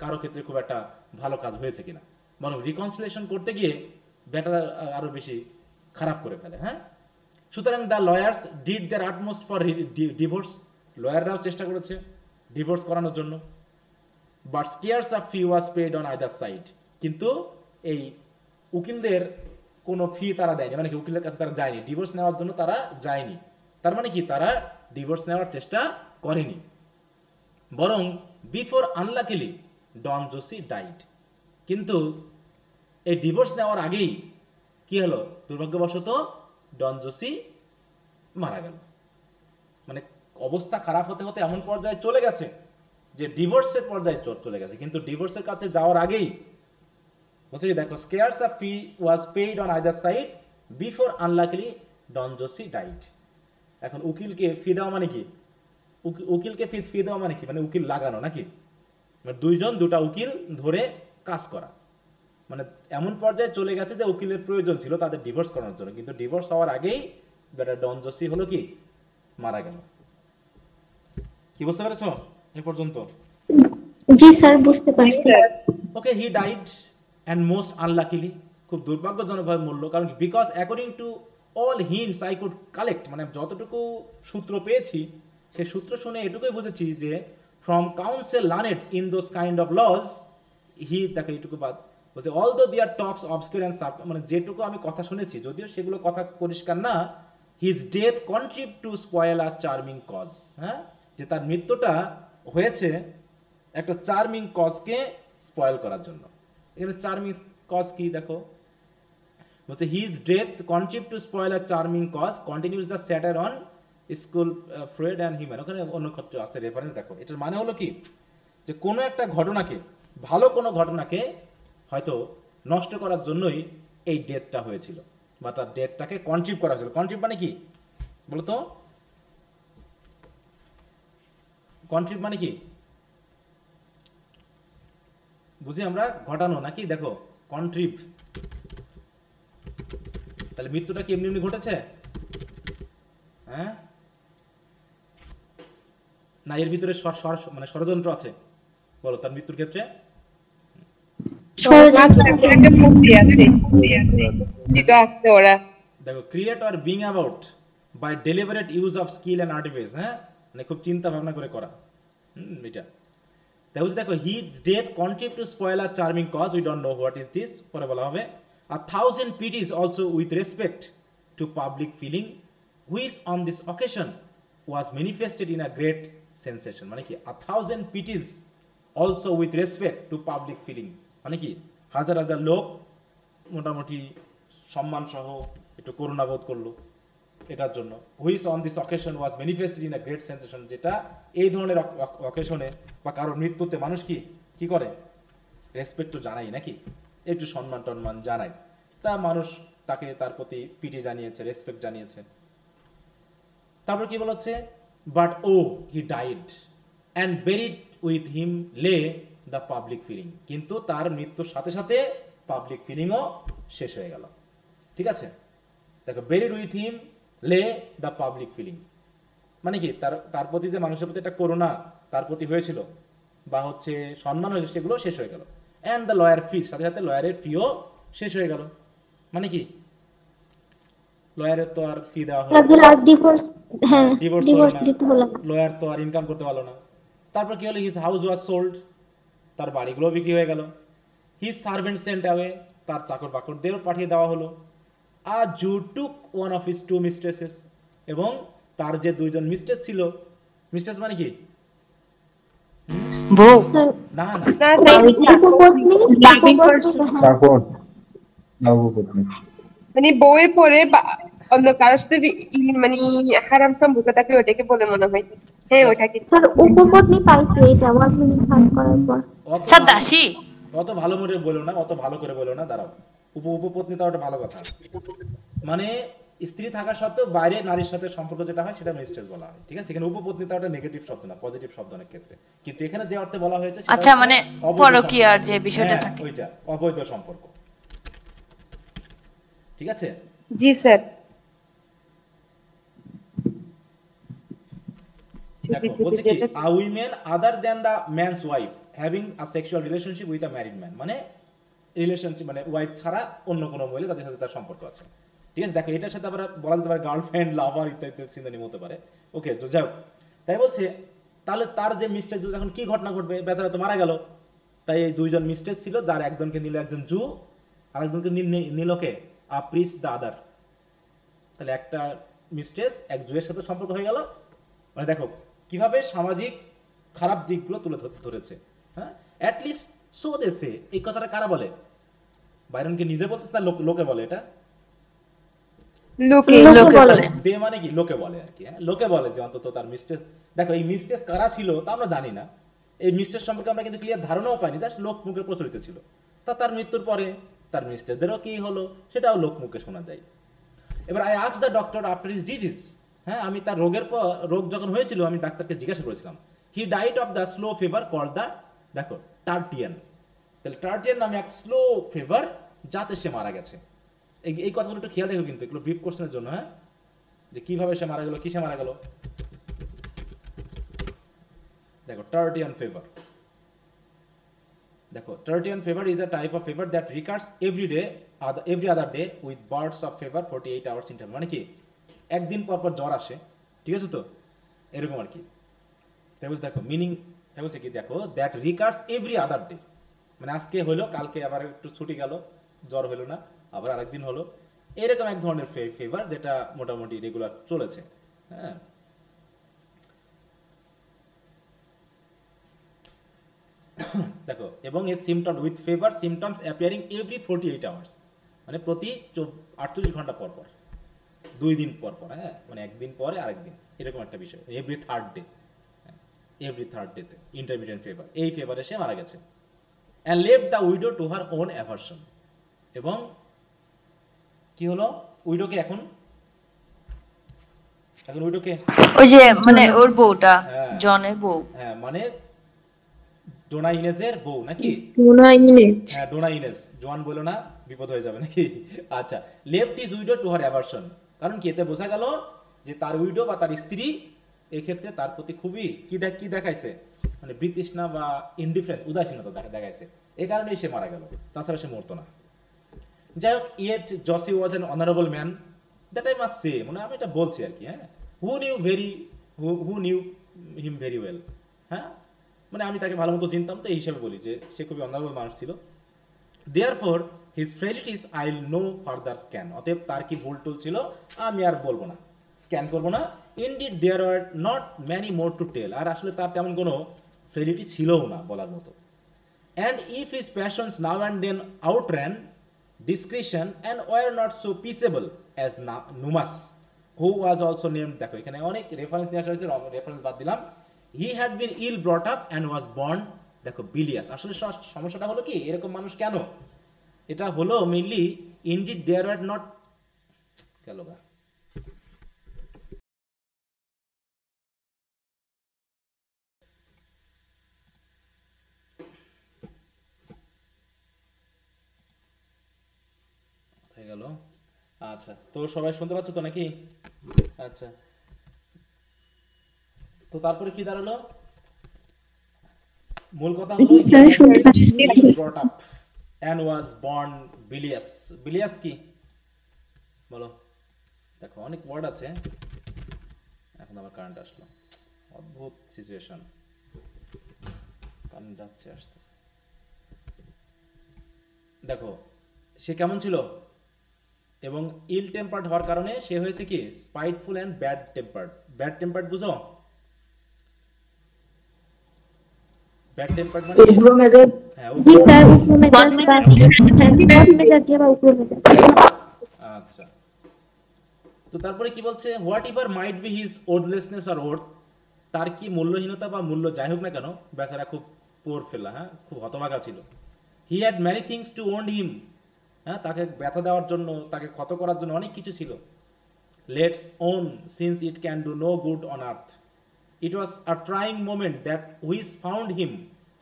কারো ক্ষেত্রে খুব একটা ভালো কাজ হয়েছে কিনা, বরং রিকনসিলিয়েশন করতে গিয়ে ব্যাটার আরো বেশি খারাপ করে ফেলে। হ্যাঁ, সুতরাং the lawyers did their utmost for divorce, লয়াররাও চেষ্টা করেছে ডিভোর্স করানোর জন্য, but scarce a fee was paid on either side, কিন্তু এই উকিলদের কোনো ফি তারা দেয়নি, মানে কি উকিলের কাছে তারা যায়নি ডিভোর্স নেওয়ার জন্য, তারা যায়নি। তার মানে কি, তারা ডিভোর্স নেওয়ার চেষ্টা করেনি, বরং before unluckily Don Jose died, কিন্তু এই ডিভোর্স নেওয়ার আগেই কি হলো, দুর্ভাগ্যবশত ডন জোসি মারা গেল। মানে অবস্থা খারাপ হতে হতে এমন পর্যায়ে চলে গেছে যে ডিভোর্সের পর্যায়ে চলে গেছে, কিন্তু ডিভোর্সের কাছে যাওয়ার আগেই বলছে কি, দেখো scarce a fee was paid on either side before unluckily Don Jose died. এখন উকিলকে ফি দেওয়া মানে কি? উকিলকে ফি দেওয়া মানে কি? মানে উকিল লাগানো নাকি? মানে দুইজন দুটা উকিল ধরে কাজ করা, মানে এমন পর্যায়ে চলে গেছে যে উকিলের প্রয়োজন ছিল তাদের ডিভোর্স করানোর জন্য, কিন্তু ডিভোর্স হওয়ার আগেই বেটা ডন জসি হলো কি মারা গেল। কি বুঝতে পেরেছো এ পর্যন্ত? জি স্যার বুঝতে পারছি। ওকে, হি ডাইড অ্যান্ড মোস্ট আনলাকিলি, খুব দুর্ভাগ্যজনকভাবে মরল। কারণ because according to all hints I could collect, মানে যতটুকু সূত্র পেয়েছি সেই সূত্র শুনে এটুকুই বুঝেছি যে from counsel learned in those kind of laws, he দেখো এইটুকু বাদ বলছে although their talks obscure and sub, মানে যেটুকু আমি কথা শুনেছি যদিও সেগুলো কথা পরিষ্কার না, his death contribute to spoil a charming cause, হ্যাঁ, যে তার মৃত্যুটা হয়েছে একটা চার্মিং কজকে স্পয়েল করার জন্য। এখানে চার্মিং কজ কি দেখো, বলছে his death contribute to spoil a charming cause continues the satire on school Fred and human, ওখানে অন্য ক্ষেত্রে আছে রেফারেন্স দেখো। এটার মানে হলো কি যে কোনো একটা ঘটনাকে, ভালো কোনো ঘটনাকে হয়তো নষ্ট করার জন্যই এই ডেথটা হয়েছিল, বা তার ডেথটাকে কন্ট্রিবিউট করা হয়েছিল। কন্ট্রিবিউট মানে কি বলো তো? কন্ট্রিবিউট মানে কি বুঝি আমরা? ঘটানো নাকি? দেখো কন্ট্রিবিউট, তাহলে মৃত্যুটা কি এমনি এমনি ঘটেছে? হ্যাঁ, না এর ভিতরে মানে ষড়যন্ত্র আছে? বলো তার মৃত্যুর ক্ষেত্রে। দেখো create or bring about by deliberate use of skill and artifice, হ্যাঁ, মানে খুব চিন্তা ভাবনা করে করা। এটা দেখো his death contribute to spoil a charming cause, we don't know what is this, পরে বলা হবে। A thousand pities also with respect to public feeling, which on this occasion was manifested in a great sensation, মানে কি? A thousand pities also with respect to public feeling, মানে কি? হাজার হাজার লোক মোটামুটি সম্মান সহ একটু করুণা বোধ করলো এটার জন্য। which on this occasion was manifested in a great sensation, যেটা এই ধরনের অকেশনে বা কারোর মৃত্যুতে মানুষ কি করে? রেসপেক্ট তো জানাই নাকি, একটু সম্মান টন্মান জানাই, তা মানুষ তাকে তার প্রতি পিটি জানিয়েছে, রেসপেক্ট জানিয়েছে। তারপর কি বলছে? But oh he died and buried with him lay the public feeling, কিন্তু তার মৃত্যুর সাথে সাথে পাবলিক ফিলিংও শেষ হয়ে গেল। ঠিক আছে, দেখো buried with him lay the public feeling মানে কি? তার প্রতি যে মানুষের প্রতি একটা করুণা তার প্রতি হয়েছিল বা হচ্ছে সম্মান হয়েছিল, সেগুলো শেষ হয়ে গেল। অ্যান্ড দ্য লয়ার ফিস, সাথে সাথে লয়ারের ফিও শেষ হয়ে গেল। মানে কি? লয়ারের তো আর ফি দেওয়া হলো, ডিভোর্স দিতে হলো না, লয়ার তো আর ইনকাম করতে পারলো না। তারপর কি হলো? হিজ হাউস ওয়াজ সোল্ড, তার বাড়িগুলো বিক্রি হয়ে গেল। হিজ সার্ভেন্ট সেন্ট অ্যাওয়ে, তার চাকর বাকরদেরও পাঠিয়ে দেওয়া হলো। A Jew took one of his two mistresses, এবং তার যে দুইজন মিস্ট্রেস ছিল, মিস্ট্রেস মানে কি? বউ না না, মানে বউয়ের পরে অন্য কারোর সাথে মানে হারাম সম্পর্ক থাকে, ওটাকে বলে মনে হয়। হ্যাঁ ওটাকে স্যার উপপত্নী পাইছে, এটা ওয়াজমিন খান করার পর। স্যার দাসী, অত ভালো করে বলো না, অত ভালো করে বলো না, দাঁড়াও। উপপত্নী তাও একটা ভালো কথা, মানে স্ত্রী থাকা সত্ত্বেও বাইরে নারীর সাথে সম্পর্ক যেটা হয় সেটা মিস্ট্রেস বলা হয়। ঠিক আছে, এখানে উপপত্নী তাও একটা নেগেটিভ শব্দ না, পজিটিভ শব্দ অনেক ক্ষেত্রে, কিন্তু এখানে যে অর্থে বলা হয়েছে আচ্ছা মানে পরকীয়ার যে বিষয়টা থাকে, ওইটা অবৈধ সম্পর্ক। ঠিক আছে, জি স্যার। দেখো বলছে কি a woman other than the man's wife having a sexual relationship with a married man, মানে রিলেশনশিপ মানে ওয়াইফ ছাড়া অন্য কোনো মহিলা তাদের সাথে তার সম্পর্ক আছে। ঠিক আছে, দেখো এটার সাথে আবার বলা যেতে পারে গার্লফ্রেন্ড, লাভার ইত্যাদি সিনোনিম হতে পারে। ওকে, তো যাও, তাই বলছে তাহলে তার যে মিস্টেস, এখন কি ঘটনা ঘটবে? বেচারা তো মারা গেল, তাই এই দুইজন মিস্টেস ছিল, যার একজনকে নিল একজন জু, আর একজনকে নিল কে? আ প্রিস্ট দ্য আদার। তাহলে একটা মিস্টেস এক জুয়ের সাথে সম্পর্ক হয়ে গেল। মানে দেখো কিভাবে সামাজিক খারাপ দিকগুলো তুলে ধরেছে। হ্যাঁ, অ্যাটলিস্ট সো দেশে, এই কথাটা কারা বলে? বাইরনকে নিজে বলতে না লোকে বলে? এটা লোকে বলে, দে মানে কি? লোকে বলে আর কি। হ্যাঁ, লোকে বলে যে অন্তত তার মিস্টেস, দেখো এই মিস্টেস কারা ছিল তা আমরা জানি না, এই মিস্টেস সম্পর্কে আমরা কিন্তু ক্লিয়ার ধারণাও পাইনি, জাস্ট লোক মুখে প্রচলিত ছিল। তার মৃত্যুর পরে তার মিস্টেসদেরও কি হলো সেটাও লোক মুখে শোনা যায়। এবার I ask the doctor after his disease হ্যাঁ, আমি তার রোগ যখন হয়েছিল আমি ডাক্তারকে জিজ্ঞাসা করেছিলাম। He died of the slow fever called the, দেখো, টার্টিয়ান। তাহলে টার্টিয়ান নামে এক স্লো ফিভার, যাতে সে মারা গেছে। এই কথাগুলো একটু খেয়াল রেখো কিন্তু, এগুলো ব্রিফ কোশ্চেনের জন্য, হ্যাঁ, যে কিভাবে সে মারা গেল, কিসে মারা গেল। দেখো, টার্টিয়ান ফিভার, দেখো, tertian fever is a type of fever that recurs every other day with birds of fever 48 hours interval. মানে কি, একদিন পর পর জ্বর আসে, ঠিক আছে তো, এরকম আর কি। তাই বলছে, দেখো মিনিং, তাই বলছে কি, দেখো, that recurs every other day, মানে আজকে হলো, কালকে আবার একটু ছুটি গেল, জ্বর হলো না, আবার আরেকদিন হলো, এরকম এক ধরনের ফিভার যেটা মোটামুটি রেগুলার চলেছে। হ্যাঁ, দেখো, এবং এর symptom with fever symptoms appearing every 48 hours, মানে প্রতি 48 ঘন্টা পর পর, 2 দিন পর পর, হ্যাঁ, মানে একদিন পরে আরেকদিন, এরকম একটা বিষয়, এভরি থার্ড ডেতে ইন্টারমিডিয়েন্ট ফিভার, এই ফিভারে সে মারা গেছে। And left the widow to her own aversion, এবং কি হলো, উইডোকে এখন উইডোকে, ওই যে মানে ওর বউটা, হ্যাঁ, জনের বউ, হ্যাঁ, মানে ডোনা ইনেজের বউ নাকি, হ্যাঁ, ডোনা ইনেজ, জোয়ান বলো না, বিপদ হয়ে যাবে নাকি। আচ্ছা, left is widow to her aversion, কারণ কি, এতে বোঝা গেল যে তার উইডো বা তার স্ত্রী এই ক্ষেত্রে তার প্রতি খুবই কি দেখাইছে, মানে বিতৃষ্ণা বা ইনডিফারেন্স, উদাসীনতা দেখাইছে, এই কারণেই সে মারা গেল, তাছাড়া সে মরতো না। যাই হোক, yet Jose was an honourable man, that I must say, মানে আমি এটা বলছি আর কি, হ্যাঁ, who knew him very well, হ্যাঁ, মানে আমি তাকে ভালো মতো চিনতাম, তো এই হিসাবে বলি যে সে খুবই অনারেবল মানুষ ছিল। Therefore his frailties I no further scan, অতএব তার কি ভুল টুল ছিল আমি আর বলবো না, স্ক্যান করবো না। Indeed there are not many more to tell, আর আসলে তার তেমন কোনো ফ্রেলিটি ছিলও না বলার মতো। And if his passions now and then outran discretion and were not so peaceable as Numa's who was also named, দেখো এখানে অনেক রেফারেন্স নিয়ে আসা হয়েছে, রেফারেন্স বাদ দিলাম। He had been ill brought up and was born, দেখো, bilious. আসলে সমস্যাটা হলো কি, এরকম মানুষ কেন, এটা হলো mainly indeed there are not, গেল গা, হয়ে গেল। আচ্ছা, তো সবাই শুনতে পাচ্ছ তো নাকি? আচ্ছা, তো তারপরে কি দাঁড়ালো, মূল কথা হলো brought up and was born bilious। bilious কি বলো, দেখো অনেক ওয়ার্ড আছে, এখন আমার কারেন্ট আসলো, অদ্ভুত সিচুয়েশন, কারেন্ট যাচ্ছে আসতেছে। দেখো, সে কেমন ছিল, এবং ইল টেম্পার্ড হওয়ার কারণে সে হয়েছে কি, spiteful and bad tempered. Bad tempered বুঝো, ব্যাড টেম্পার্ড মানে উগ্র মেজাজ, হ্যাঁ, জি স্যার, উগ্র মেজাজ বা বদ মেজাজ বা উগ্র মেজাজ। আচ্ছা, তো তারপরে কি বলছে, whatever might be his worthlessness or worth, তার কি মূল্যহীনতা বা মূল্য যাই হোক না কেন, বেচারা খুব পোর ফেলা, হ্যাঁ, খুব হতভাগা ছিল। He had many things to wound him, হ্যাঁ, তাকে ব্যথা দেওয়ার জন্য, তাকে ক্ষত করার জন্য অনেক কিছু ছিল। Let's own since it can do no good on earth, it was a trying moment that which found him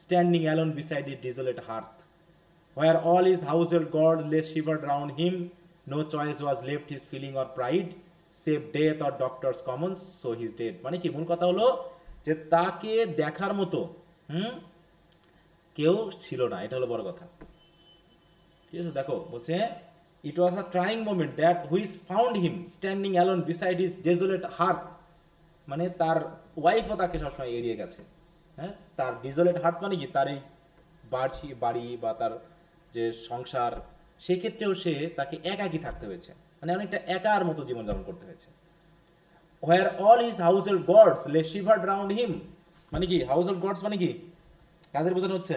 standing alone beside it desolate hearth, where all his household gods lay shivered round him, no choice was left his feeling or pride, save death or doctor's commons, so he's dead। মানে কি, মূল কথা হলো যে তাকে দেখার মতো কেউ ছিল না, এটা হলো বড় কথা, ঠিক আছে। দেখো বলছে, it was a trying moment that which found him standing alone beside his desolate hearth, মানে তার ওয়াইফও তাকে সবসময় এড়িয়ে গেছে, হ্যাঁ, তার ডিজোলেট হার্থ মানে কি, তার এই বাড়ি বা তার যে সংসার, সেক্ষেত্রেও তাকে একাকী থাকতে হয়েছে, মানে অনেকটা একার মতো জীবনযাপন করতে হয়েছে। Where all his household gods lay shivered round হিম, মানে কি, হাউসহোল্ড গডস মানে কি, কাদের বোঝানো হচ্ছে,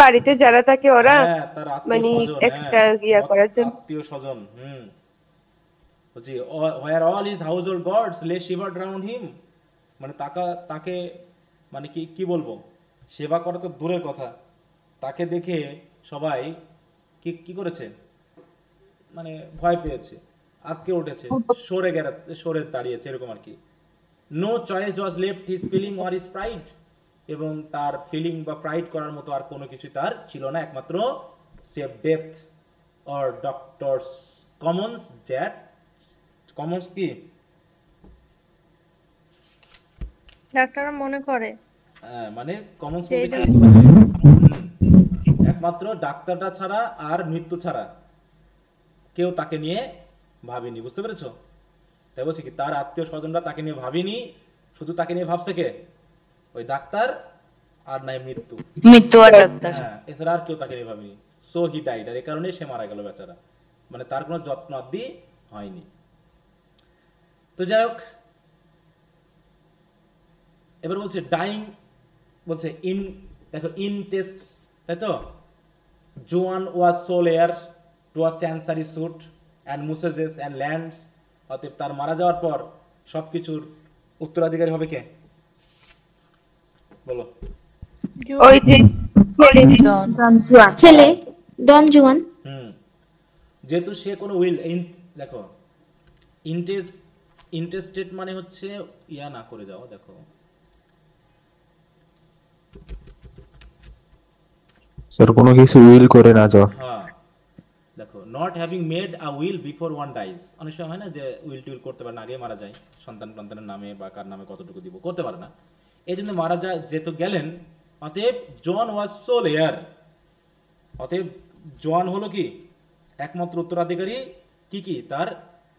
বাড়িতে যারা থাকে ওরা, হ্যাঁ, তার মানে আত্মীয়-স্বজন, এক্সট্রা ইয়া করার জন্য, আত্মীয়-স্বজন, বলছি, where all his household gods lay shivered round হিম, মানে তাকে মানে কি বলবো, সেবা করা তো দূরের কথা, তাকে দেখে সবাই কি কি করেছে, মানে ভয় পেয়েছে, আজকে উঠেছে, সরে দাঁড়িয়েছে, এরকম আর কি। No choice was left his feeling or his pride, এবং তার ফিলিং বা প্রাইড করার মতো আর কোনো কিছু তার ছিল না, একমাত্র save death or Doctors' Commons that Commons কি ডাক্তাররা মনে করে মানে কমন্স একমাত্র ডাক্তারটা ছাড়া আর মৃত্যু ছাড়া কেউ তাকে নিয়ে ভাবেনি, বুঝতে পেরেছো? তাই বলছি কি তার আত্মীয় স্বজনরা তাকে নিয়ে ভাবেনি, শুধু তাকে নিয়ে ভাবছে কে, ওই ডাক্তার আর নাই মৃত্যু আর ডাক্তার। হ্যাঁ, এছাড়া আর কেউ তাকে নিয়ে ভাবেনি। সো হি ডাইড, আর এই কারণে সে মারা গেল বেচারা, মানে তার কোনো যত্ন আদি হয়নি। তো যাই হোক, এবার বলছে ডাইং, বলছে ইন, দেখো ইন টেস্ট, তাই তো, Juan was sole heir to a chancery suit and messuages and lands, অতএব তার মারা যাওয়ার পর সবকিছুর উত্তরাধিকারী হবে কে, বলো? ওই যে ছেলে ডন জুয়ান। যেহেতু সে কোনো উইল, দেখো ইন্টেস্টেড মানে হচ্ছে ইয়া না করে যাও, দেখো স্যার কোনো কিছু উইল করে না যাও। হ্যাঁ দেখো, not having made a will before one dies, অনেক সময় হয় না যে উইল টুইল করতে পারে না, আগে মারা যায়, সন্তানের নামে বা কার নামে কতটুকু দিব করতে পারে না, এই জন্য মারা যায় যেহেতু গেলেন, অতএব জন ওয়াজ সোল হেয়ার, অতএব জন হলো কি একমাত্র উত্তরাধিকারী, কি কি তার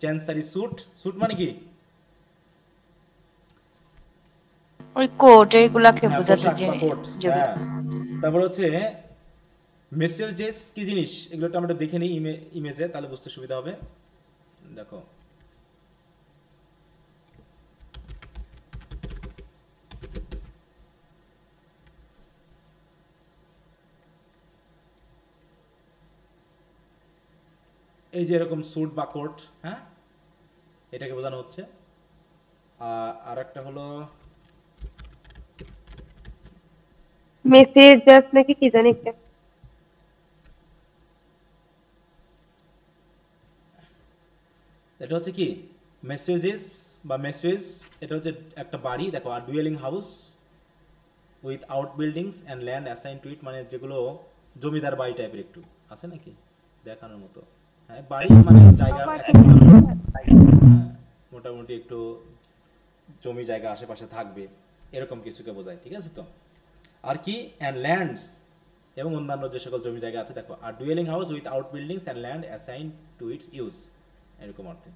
চ্যান্সারি স্যুট, স্যুট মানে কি ওই কোট, এইগুলাকে বোঝাতে তারপর হচ্ছে মেসেজেস কি জিনিস, এগুলো তো আমরা দেখে নিই ইমেজে, তাহলে বুঝতে সুবিধা হবে। দেখো এই যে এরকম স্যুট বা কোট, হ্যাঁ এটাকে বোঝানো হচ্ছে। আর একটা হলো মেসেজ জাস্ট নাকি কি জানি একটা, এটা হচ্ছে কি মেসেজেস বা মেসেজ, এটা হচ্ছে একটা বাড়ি, দেখো, a dwelling house with outbuildings and land assign to it, মানে যেগুলো জমিদার বাড়ি টাইপের একটু আছে নাকি দেখানোর মতো, হ্যাঁ বাড়ি মানে জায়গা, মোটামুটি একটু জমি জায়গা আশেপাশে থাকবে, এরকম কিছুকে বোঝায়, ঠিক আছে তো। আর কি অ্যান্ড ল্যান্ডস, এবং অন্যান্য যে সকল জমি জায়গা আছে, দেখো, a dwelling house with outbuildings and land assign to its use, এরকম অর্থে।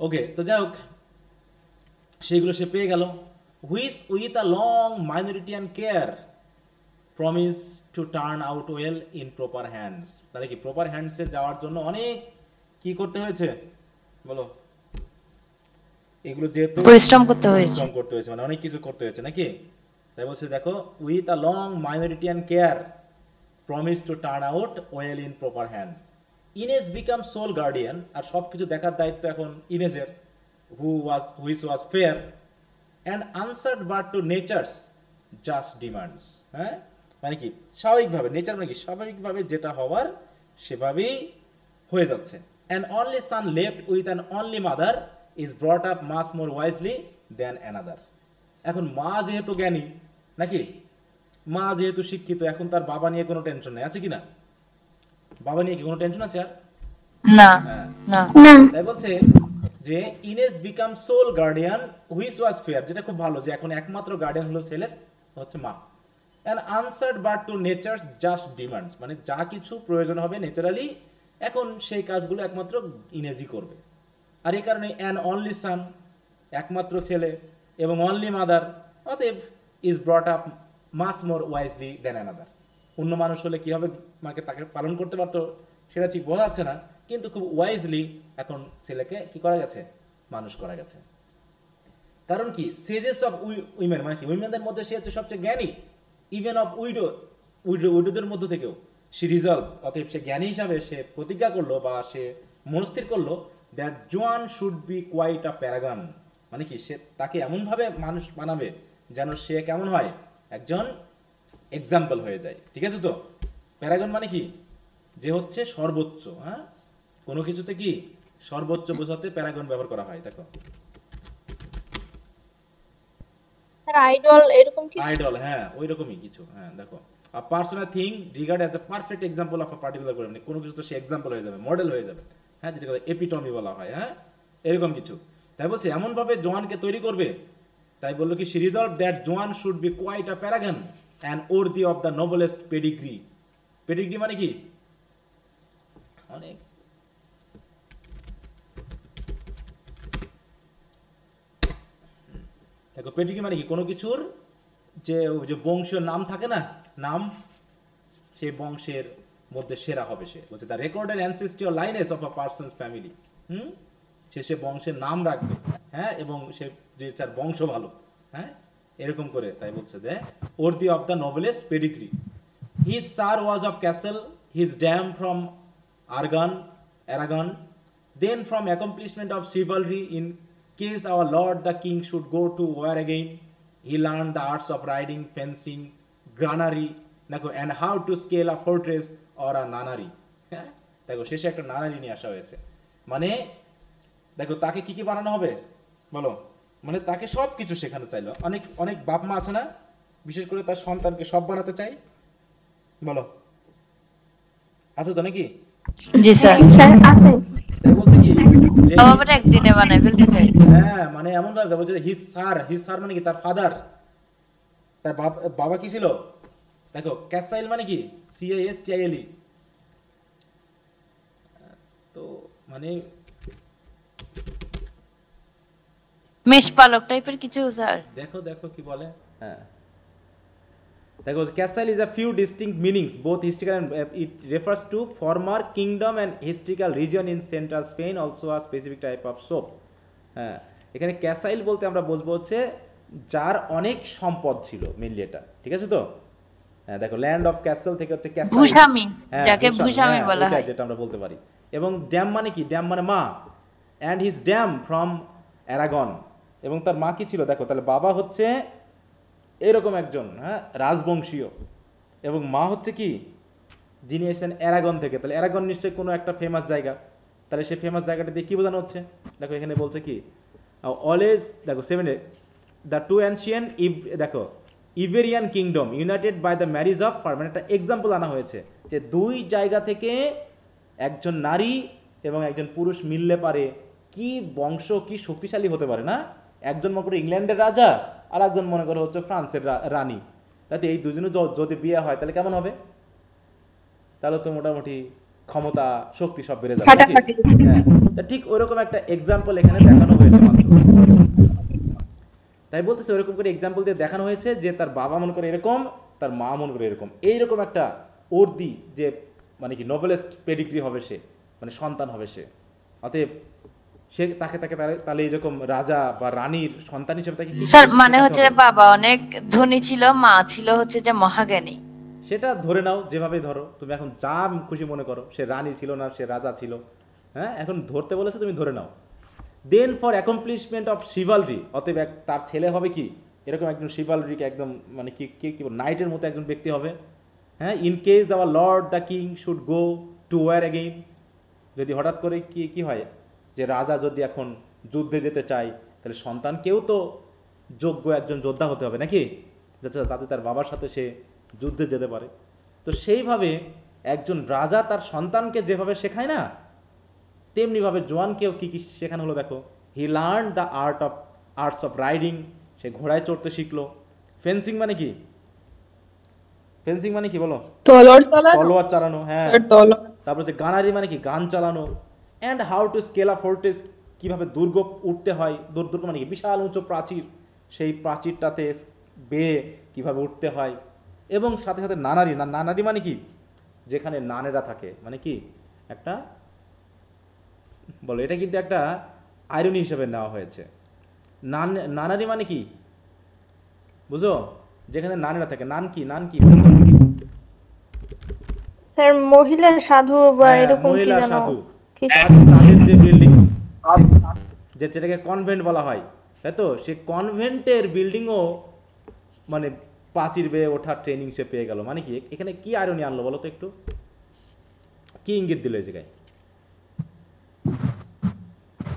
ওকে, তো যাই হোক সেইগুলো সে পেয়ে গেল। Which with a long minority and care promise to turn out well in proper hands, তাহলে কি প্রপার হ্যান্ডসে যাওয়ার জন্য অনেক কি করতে হয়েছে বলো, এগুলো যেহেতু পরিশ্রম করতে হয়েছে, মানে অনেক কিছু করতে হয়েছে নাকি। তাই বলছে দেখো, with a long minority and care promise to turn out well in proper hands, Inez become sole guardian, আর সব কিছু দেখার দায়িত্ব এখন ইনেজের, which was fair and answered but to nature's just demands, হ্যাঁ মানে কি স্বাভাবিকভাবে, নেচার মানে কি স্বাভাবিকভাবে যেটা হওয়ার সেভাবেই হয়ে যাচ্ছে। And only son left with an only mother is brought up much more wisely than another, এখন মা যেহেতু জ্ঞানী নাকি, মা যেহেতু শিক্ষিত, এখন তার বাবা নিয়ে কোনো টেনশন নেই, আছে কি না? বাবা নিয়ে কি কোনো টেনশন আছে আর না? না, তাই বলছে যে Inez become sole guardian which was fair, যেটা খুব ভালো যে এখন একমাত্র গার্ডিয়ান হলো ছেলের, হচ্ছে মা। And answered but to nature's just demands, মানে যা কিছু প্রয়োজন হবে ন্যাচারালি, এখন সেই কাজগুলো একমাত্র ইনেজই করবে। আর এই কারণে অ্যান অনলি সান, একমাত্র ছেলে, এবং অনলি মাদার, অতএব is brought up much more wisely than another, অন্য মানুষ হলে কি হবে, মানে তাকে পালন করতে পারতো সেটা ঠিক বোঝা যাচ্ছে না, কিন্তু খুব ওয়াইজলি এখন ছেলেকে কি করা গেছে, মানুষ করা গেছে। কারণ কি সেজেস অফ উইমেন, মানে কি উইমেনদের মধ্যে সে হচ্ছে সবচেয়ে জ্ঞানী, ইভেন অফ উইডোদের মধ্যে থেকেও সে রিজলভ, অতএব সে জ্ঞানী হিসাবে সে প্রতিজ্ঞা করলো বা সে মনস্থির করলো that Juan should be quite a paragon, মানে কি সে তাকে এমনভাবে মানুষ বানাবে যেন সে কেমন হয়, একজন এক্সাম্পল হয়ে যায়, ঠিক আছে তো। প্যারাগন মানে কি যে হচ্ছে সর্বোচ্চ, হ্যাঁ, কোনো কিছুতে কি সর্বোচ্চ বোঝাতে প্যারাগন ব্যবহার করা হয়। দেখো স্যার আইডল এরকম কি? আইডল, হ্যাঁ ওই রকমই কিছু। হ্যাঁ দেখো a person or thing regarded as a perfect example of a particular quality, মানে কোনো কিছু তো সে এক্সাম্পল হয়ে যাবে, মডেল হয়ে যাবে, হ্যাঁ, যেটাকে এপিটমি বলা হয়, হ্যাঁ, এরকম কিছু। তাই বলছে এমন ভাবে জোয়ানকে তৈরি করবে, তাই বললো কি she resolved that Joan should be quite a paragon and worthy of the noblest pedigree. Pedigree মানে কি, অনেক দেখো পেডিগ্রি মানে কি, কোনো কিছুর যে বংশীয় নাম থাকে না, নাম, সেই বংশের মধ্যে সেরা হবে সে। বলছে the recorded ancestry or lineage of a person's family, সে বংশের নাম রাখবে, হ্যাঁ, এবং সে যে তার বংশ ভালো, হ্যাঁ, এরকম করে। তাই বলছে যে worthy of the noblest pedigree. His sire was of Castile, his dam from Aragon, then from accomplishment of chivalry in case our lord the king should go to war again, he learned the arts of riding, fencing, granary, দেখো, and how to scale a fortress or a nunnery, হ্যাঁ, দেখো শেষে একটা নানারি নিয়ে আসা হয়েছে। মানে দেখো তাকে কি কি বানানো হবে বলো, মানে তাকে সব কিছু শেখানো চাইলো। অনেক অনেক বাপ মা আছে না, বিশেষ করে তার সন্তানকে সব বানাতে চাই, বলো আছে তো নাকি? জি স্যার, স্যার আছে। তাই বলছে কি যে আবার একদিনে বানাই ফেলতে চাই। হ্যাঁ, মানে এমন ভাবে বলছে হিজ সার মানে কি তার ফাদার, তার বাবা কি ছিল, দেখো ক্যাসাইল মানে কি CASTILE, তো মানে মেষপালক টাইপের কিছু স্যার। দেখো দেখো কি বলে, হ্যাঁ দেখো Castile is a few distinct meanings both historical and it refers to former kingdom and historical region in central Spain, also a specific type of soap. হ্যাঁ, এখানে ক্যাসাইল বলতে আমরা বুঝবো হচ্ছে যার অনেক সম্পদ ছিল, মেনলি এটা, ঠিক আছে তো? হ্যাঁ দেখো ল্যান্ড অফ ক্যাসেল থেকে হচ্ছে ক্যাসাইল, ভূস্বামী, যাকে ভূস্বামী বলা হয়, যেটা আমরা বলতে পারি। এবং ড্যাম মানে কি, ড্যাম মানে মা, and his dam from Aragon, এবং তার মা কি ছিল, দেখো তাহলে বাবা হচ্ছে এরকম একজন, হ্যাঁ, রাজবংশীয়, এবং মা হচ্ছে কি, যিনি এসেছেন অ্যারাগন থেকে। তাহলে অ্যারাগন নিশ্চয়ই কোনো একটা ফেমাস জায়গা, তাহলে সেই ফেমাস জায়গাটা দিয়ে কী বোঝানো হচ্ছে, দেখো এখানে বলছে কি অলওয়েজ, দেখো 7 দ্য টু অ্যানশিয়েন্ট দেখো Iberian kingdom united by the marriage of far, মানে একটা এক্সাম্পল আনা হয়েছে যে দুই জায়গা থেকে একজন নারী এবং একজন পুরুষ মিললে পারে কি বংশ কি শক্তিশালী হতে পারে না। একজন মনে করো ইংল্যান্ডের রাজা, আর একজন মনে করো হচ্ছে ফ্রান্সের রানী, তাতে এই দুজনে যদি বিয়ে হয় তাহলে কেমন হবে, তাহলে তো মোটামুটি ক্ষমতা শক্তি সব বেড়ে যাবে। হ্যাঁ, তা ঠিক ওইরকম একটা এক্সাম্পল এখানে দেখানো হয়েছে মাত্র। তাই বলতেছে ওইরকম করে এক্সাম্পল দিয়ে দেখানো হয়েছে যে তার বাবা মনে করে এরকম, তার মা মনে করে এরকম, এইরকম একটা ওর্দি যে মানে কি নোবেলেস্ট পেডিগ্রি হবে সে, মানে সন্তান হবে সে। অতএব সে তাকে তাহলে এরকম রাজা বা রানীর সন্তান হিসেবে তাকে স্যার মানে হচ্ছে বাবা অনেক ধনী ছিল, মা ছিল হচ্ছে যে মহাজ্ঞানী, সেটা ধরে নাও যেভাবে ধরো তুমি, এখন যা খুশি মনে করো, সে রানী ছিল না সে রাজা ছিল, হ্যাঁ, এখন ধরতে বলেছে তুমি ধরে নাও। দেন ফর অ্যাকমপ্লিশমেন্ট অফ শিভালরি, অতএব তার ছেলে হবে কি এরকম একজন শিভালরিকে একদম মানে কি নাইটের মতো একজন ব্যক্তি হবে, হ্যাঁ। In case our lord the king should go to war again, যদি হঠাৎ করে কি হয় যে রাজা যদি এখন যুদ্ধে যেতে চায়, তাহলে সন্তানকেও তো যোগ্য একজন যোদ্ধা হতে হবে নাকি, যাতে তার বাবার সাথে সে যুদ্ধে যেতে পারে। তো সেইভাবে একজন রাজা তার সন্তানকে যেভাবে শেখায় না, তেমনিভাবে জোয়ানকেও কী কী শেখানো হলো দেখো। He learn the arts of riding, সে ঘোড়ায় চড়তে শিখলো। ফেন্সিং মানে কি, ফেন্সিং মানে কি বলো, তলোয়ার চালানো, হ্যাঁ। তারপর যে গানারি মানে কি, গান চালানো। And how to scale a fortress, কীভাবে দুর্গ উঠতে হয়, দুর্গ মানে কি বিশাল উঁচু প্রাচীর, সেই প্রাচীরটাতে বেয়ে কীভাবে উঠতে হয়। এবং সাথে সাথে নানারি মানে কি, যেখানে নানেরা থাকে, মানে কি একটা বলো, এটা কিন্তু একটা আইরনি হিসেবে নেওয়া হয়েছে। নানারি মানে কি বুঝো, যেখানে নানেরা থাকে। নান কি স্যার মহিলা সাধু বা এরকম কি মহিলা জানো, সাধু, তাদের যে বিল্ডিং, যেটাকে কনভেন্ট বলা হয়, তাই তো, সে কনভেন্টের বিল্ডিংও মানে প্রাচীর বেয়ে ওঠার ট্রেনিং সে পেয়ে গেল। মানে কি এখানে কি আইরনি আনলো বলো তো একটু, কি ইঙ্গিত দিল এই জায়গায়?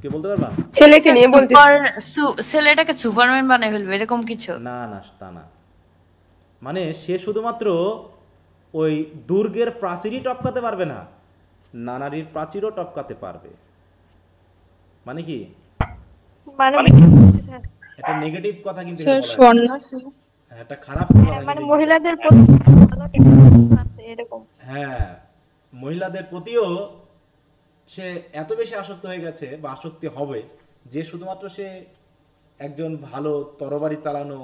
কে বলতে পারবা? ছেলেকে নিয়ে বলতে ছেলেটাকে সুপারম্যান বানাই ফেলবে এরকম কিছু? না না, তা না। মানে সে শুধুমাত্র ওই দুর্গের প্রাচীরই টপকাতে পারবে না, নানারির প্রাচীরও টপকাতে পারবে। মানে কি? মানে এটা নেগেটিভ কথা কিন্তু স্যার স্বর্ণ এটা খারাপ কথা মানে কিন্তু। মহিলাদের প্রতি ভালো আছে এরকম। হ্যাঁ, মহিলাদের প্রতিও সে এত বেশি আসক্ত হয়ে গেছে বা আসক্তি হবে যে শুধুমাত্র সে একজন ভালো তরবারি চালানো,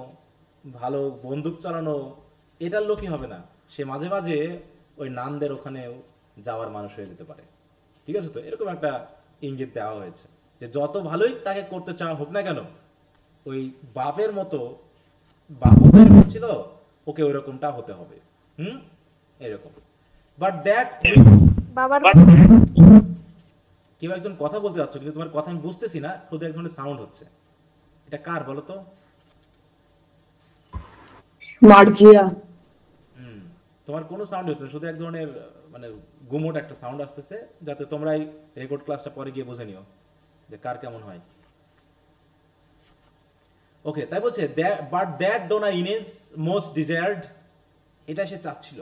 ভালো বন্দুক চালানো এটার লোকই হবে না, সে মাঝে মাঝে ওই নানদের ওখানেও যাওয়ার মানুষ হয়ে যেতে পারে। ঠিক আছে, তো এরকম একটা ইঙ্গিত দেওয়া হয়েছে যে যত ভালোই তাকে করতে চাওয়া হোক না কেন, ওই বাপের মতো বাপ ছিল ওকে ওই রকমটা হতে হবে। এরকম। বাট দ্যাট বাবার কেউ একজন কথা বলতে যাচ্ছ কিন্তু তোমার কথা আমি বুঝতেছি না, শুধু এক ধরনের সাউন্ড হচ্ছে। এটা কার বলো তো? মার্জিয়া। তোমার কোনো সাউন্ড হচ্ছে না, শুধু এক ধরনের মানে গুমোট একটা সাউন্ড আসতেছে, যাতে তোমরা এই রেকর্ড ক্লাসটা পরে গিয়ে বুঝে নিও যে কার কেমন হয়। ওকে, তাই বলছে but that Donna Inez most desired, এটা সে চাচ্ছিল।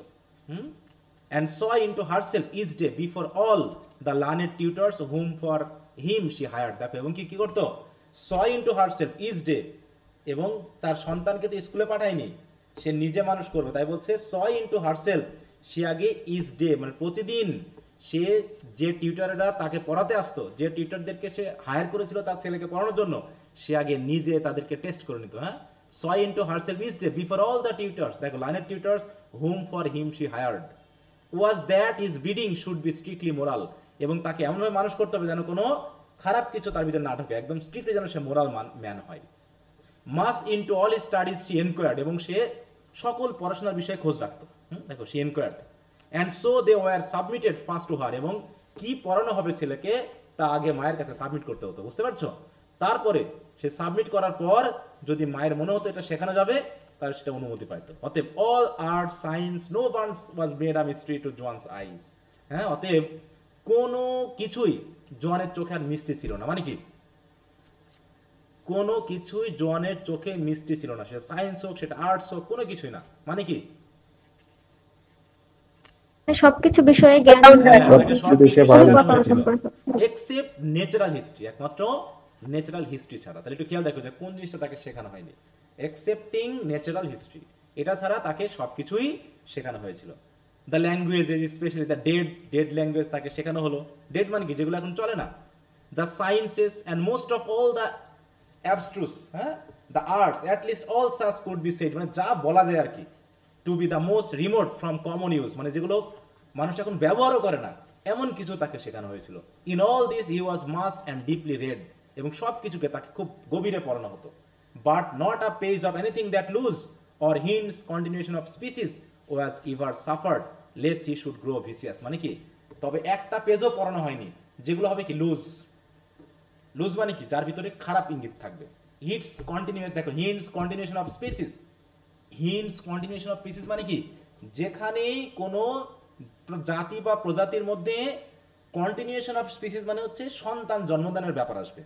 and saw into herself each day before all the learned tutors whom for him she hired। দেখো, এবং কি করতো? saw into herself each day, এবং তার সন্তানকে তো স্কুলে পাঠায়নি, সে নিজে মানুষ করবে। তাই বলছে saw into herself, সে আগে each day মানে প্রতিদিন সে যে টিউটররা তাকে পড়াতে আসতো, যে টিউটরদেরকে সে হায়ার করেছিল তার ছেলেকে পড়ানোর জন্য, সে আগে নিজে তাদেরকে টেস্ট করে নিত। হ্যাঁ, saw into herself each day before all the tutors, দেখো learned tutors whom for him she hired, was that his bidding should be strictly moral, এবং তাকে এমনভাবে মানুষ করতে হবে যেন কোনো খারাপ কিছু তার ভিতরে না ঢোকে, একদম স্ট্রিক্টলি যেন সে মোরাল ম্যান হয়। Much into all studies she inquired, এবং সে সকল পড়াশোনার বিষয়ে খোঁজ রাখতো। দেখো, she inquired and so they were submitted first to her, এবং কি পড়ানো হবে ছেলেকে তা আগে মায়ের কাছে সাবমিট করতে হতো। বুঝতে পারছো? তারপরে সে সাবমিট করার পর যদি মায়ের মনে হতো এটা শেখানো যাবে, তার সেটা অনুমতি পাইতো। অতএব all art science no one's was made a mystery to Juan's eyes. হ্যাঁ, অতএব কোনো কিছুই জোয়ানের চোখে আর মিষ্টি ছিল না। মানে কি? কোনো কিছুই জোয়ানের চোখে মিষ্টি ছিল না, সেটা সায়েন্স হোক, সেটা আর্টস হোক, কোনো কিছুই না। মানে কি? সবকিছু বিষয়ে জ্ঞান এক্সেপ্ট ন্যাচারাল হিস্ট্রি, একমাত্র ন্যাচারাল হিস্ট্রি ছাড়া। তাহলে একটু খেয়াল রাখো যে কোন জিনিসটা তাকে শেখানো হয়নি। এক্সেপ্টিং ন্যাচারাল হিস্ট্রি, এটা ছাড়া তাকে সবকিছুই শেখানো হয়েছিল। The language, specially the dead language তাকে শেখানো হলো। ডেড মানে কি? যেগুলো এখন চলে না। The sciences and most of all the abstruse, হ্যাঁ, the arts at least all such could be said, মানে যা বলা যায় আর কি। To be the most remote from common use, মানে যেগুলো মানুষ এখন ব্যবহারও করে না, এমন কিছু তাকে শেখানো হয়েছিল। In all this he was must and deeply read, এবং সব কিছুকে তাকে খুব গভীরে পড়ানো হতো। But not a page of anything that's loose or hints continuation of species was ever suffered lest he should grow vicious. মানে কি? তবে একটা পেজও পড়ানো হয়নি যেগুলো হবে কি লুজ। লুজ মানে কি? যার ভিতরে খারাপ ইঙ্গিত থাকবে। হিটস কন্টিনিউয়াস, দেখো, hints continuation of species, hints continuation of species মানে কি? যেখানেই কোনো জাতি বা প্রজাতির মধ্যে কন্টিনিউশন অফ স্পিসিস মানে হচ্ছে সন্তান জন্মদানের ব্যাপার আসবে,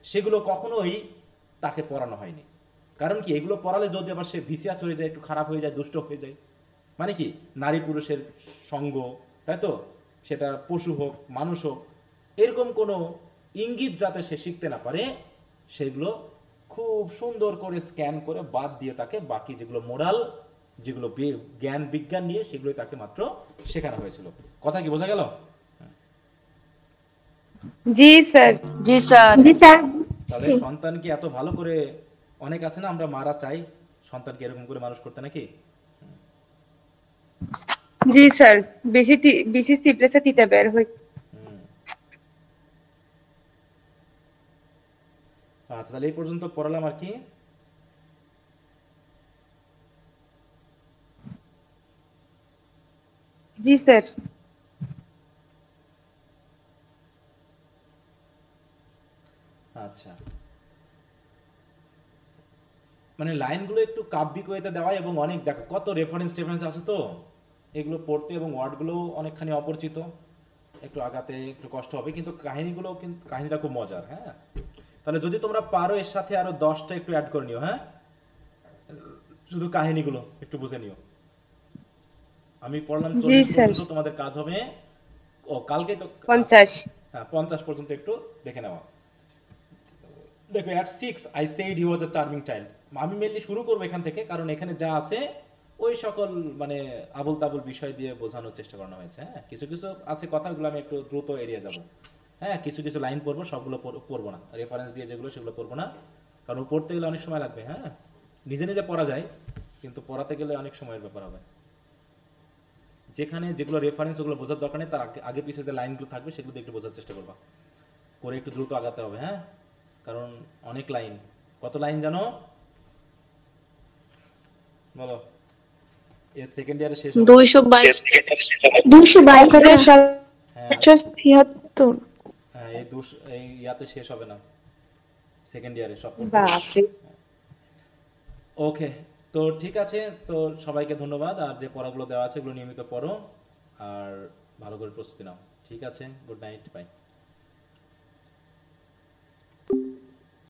সেগুলো কখনোই তাকে পড়ানো হয়নি। কারণ কি? এগুলো পড়ালে যদি আবার সে ভিসিয়াস হয়ে যায়, একটু খারাপ হয়ে যায়, দুষ্ট হয়ে যায়। মানে কি? নারী পুরুষের সঙ্গ, তাই তো, সেটা পশু হোক মানুষ হোক, এরকম কোনো ইঙ্গিত যাতে সে শিখতে না পারে, সেগুলো খুব সুন্দর করে স্ক্যান করে বাদ দিয়ে তাকে বাকি যেগুলো মোরাল, যেগুলো জ্ঞান বিজ্ঞান নিয়ে, সেগুলোই তাকে মাত্র শেখানো হয়েছিল। কথা কি বোঝা গেল? জি স্যার। জি স্যার। জি স্যার। তাহলে সন্তানকে এত ভালো করে, অনেক আছে না আমরা মারা চাই সন্তানকে এরকম করে মানুষ করতে, নাকি? জি স্যার, বেশি সিপ্লেসে তিতা বের হয়। আচ্ছা, তাহলে এই পর্যন্ত পড়ালাম আর কি। জি স্যার। আচ্ছা, মানে লাইনগুলো একটু কাব্যিক ওয়েতে দেওয়া, এবং অনেক দেখো কত রেফারেন্স আছে তো, এগুলো পড়তে এবং ওয়ার্ডগুলো অনেকখানি অপরিচিত, একটু আগাতে একটু কষ্ট হবে, কিন্তু কাহিনীগুলো কিন্তু কাহিনীটা খুব মজার। হ্যাঁ, তাহলে যদি তোমরা পারো এর সাথে আরো 10টা একটু অ্যাড করে নিও। হ্যাঁ, শুধু কাহিনীগুলো একটু বুঝে নিও। আমি পড়লাম 40 পর্যন্ত, তোমাদের কাজ হবে ও কালকে তো 50। হ্যাঁ 50 পর্যন্ত একটু দেখে নেওয়া। দেখো at 6 I said he was a charming child। আমি মেনলি শুরু করবো এখান থেকে, কারণ এখানে যা আছে ওই সকল মানে আবল তাবল বিষয় দিয়ে বোঝানোর চেষ্টা করানো হয়েছে। হ্যাঁ, কিছু কিছু আছে কথাগুলো আমি একটু দ্রুত এড়িয়ে যাব। হ্যাঁ, কিছু কিছু লাইন পড়বো, সবগুলো পড়বো না, রেফারেন্স দিয়ে যেগুলো সেগুলো পড়বো না, কারণ পড়তে গেলে অনেক সময় লাগবে। হ্যাঁ, নিজে নিজে পড়া যায়, কিন্তু পড়াতে গেলে অনেক সময়ের ব্যাপার হবে। যেখানে যেগুলো রেফারেন্স ওগুলো বোঝার দরকার নেই, তার আগে পিছিয়ে যে লাইনগুলো থাকবে সেগুলো একটু বোঝার চেষ্টা করবা, করে একটু দ্রুত আগাতে হবে। হ্যাঁ, কারণ অনেক লাইন। কত লাইন জানো বলো? এর সেকেন্ড ইয়ারে শেষ 222। 222 হ্যাঁ, 76। হ্যাঁ এই ইয়াতে শেষ হবে না, সেকেন্ড ইয়ারে সব। বাপরে। ওকে, তো ঠিক আছে, তো সবাইকে ধন্যবাদ। আর যে পড়াগুলো দেওয়া আছে এগুলো নিয়মিত পড়ো আর ভালো করে প্রস্তুতি নাও। ঠিক আছে, গুড নাইট, বাই।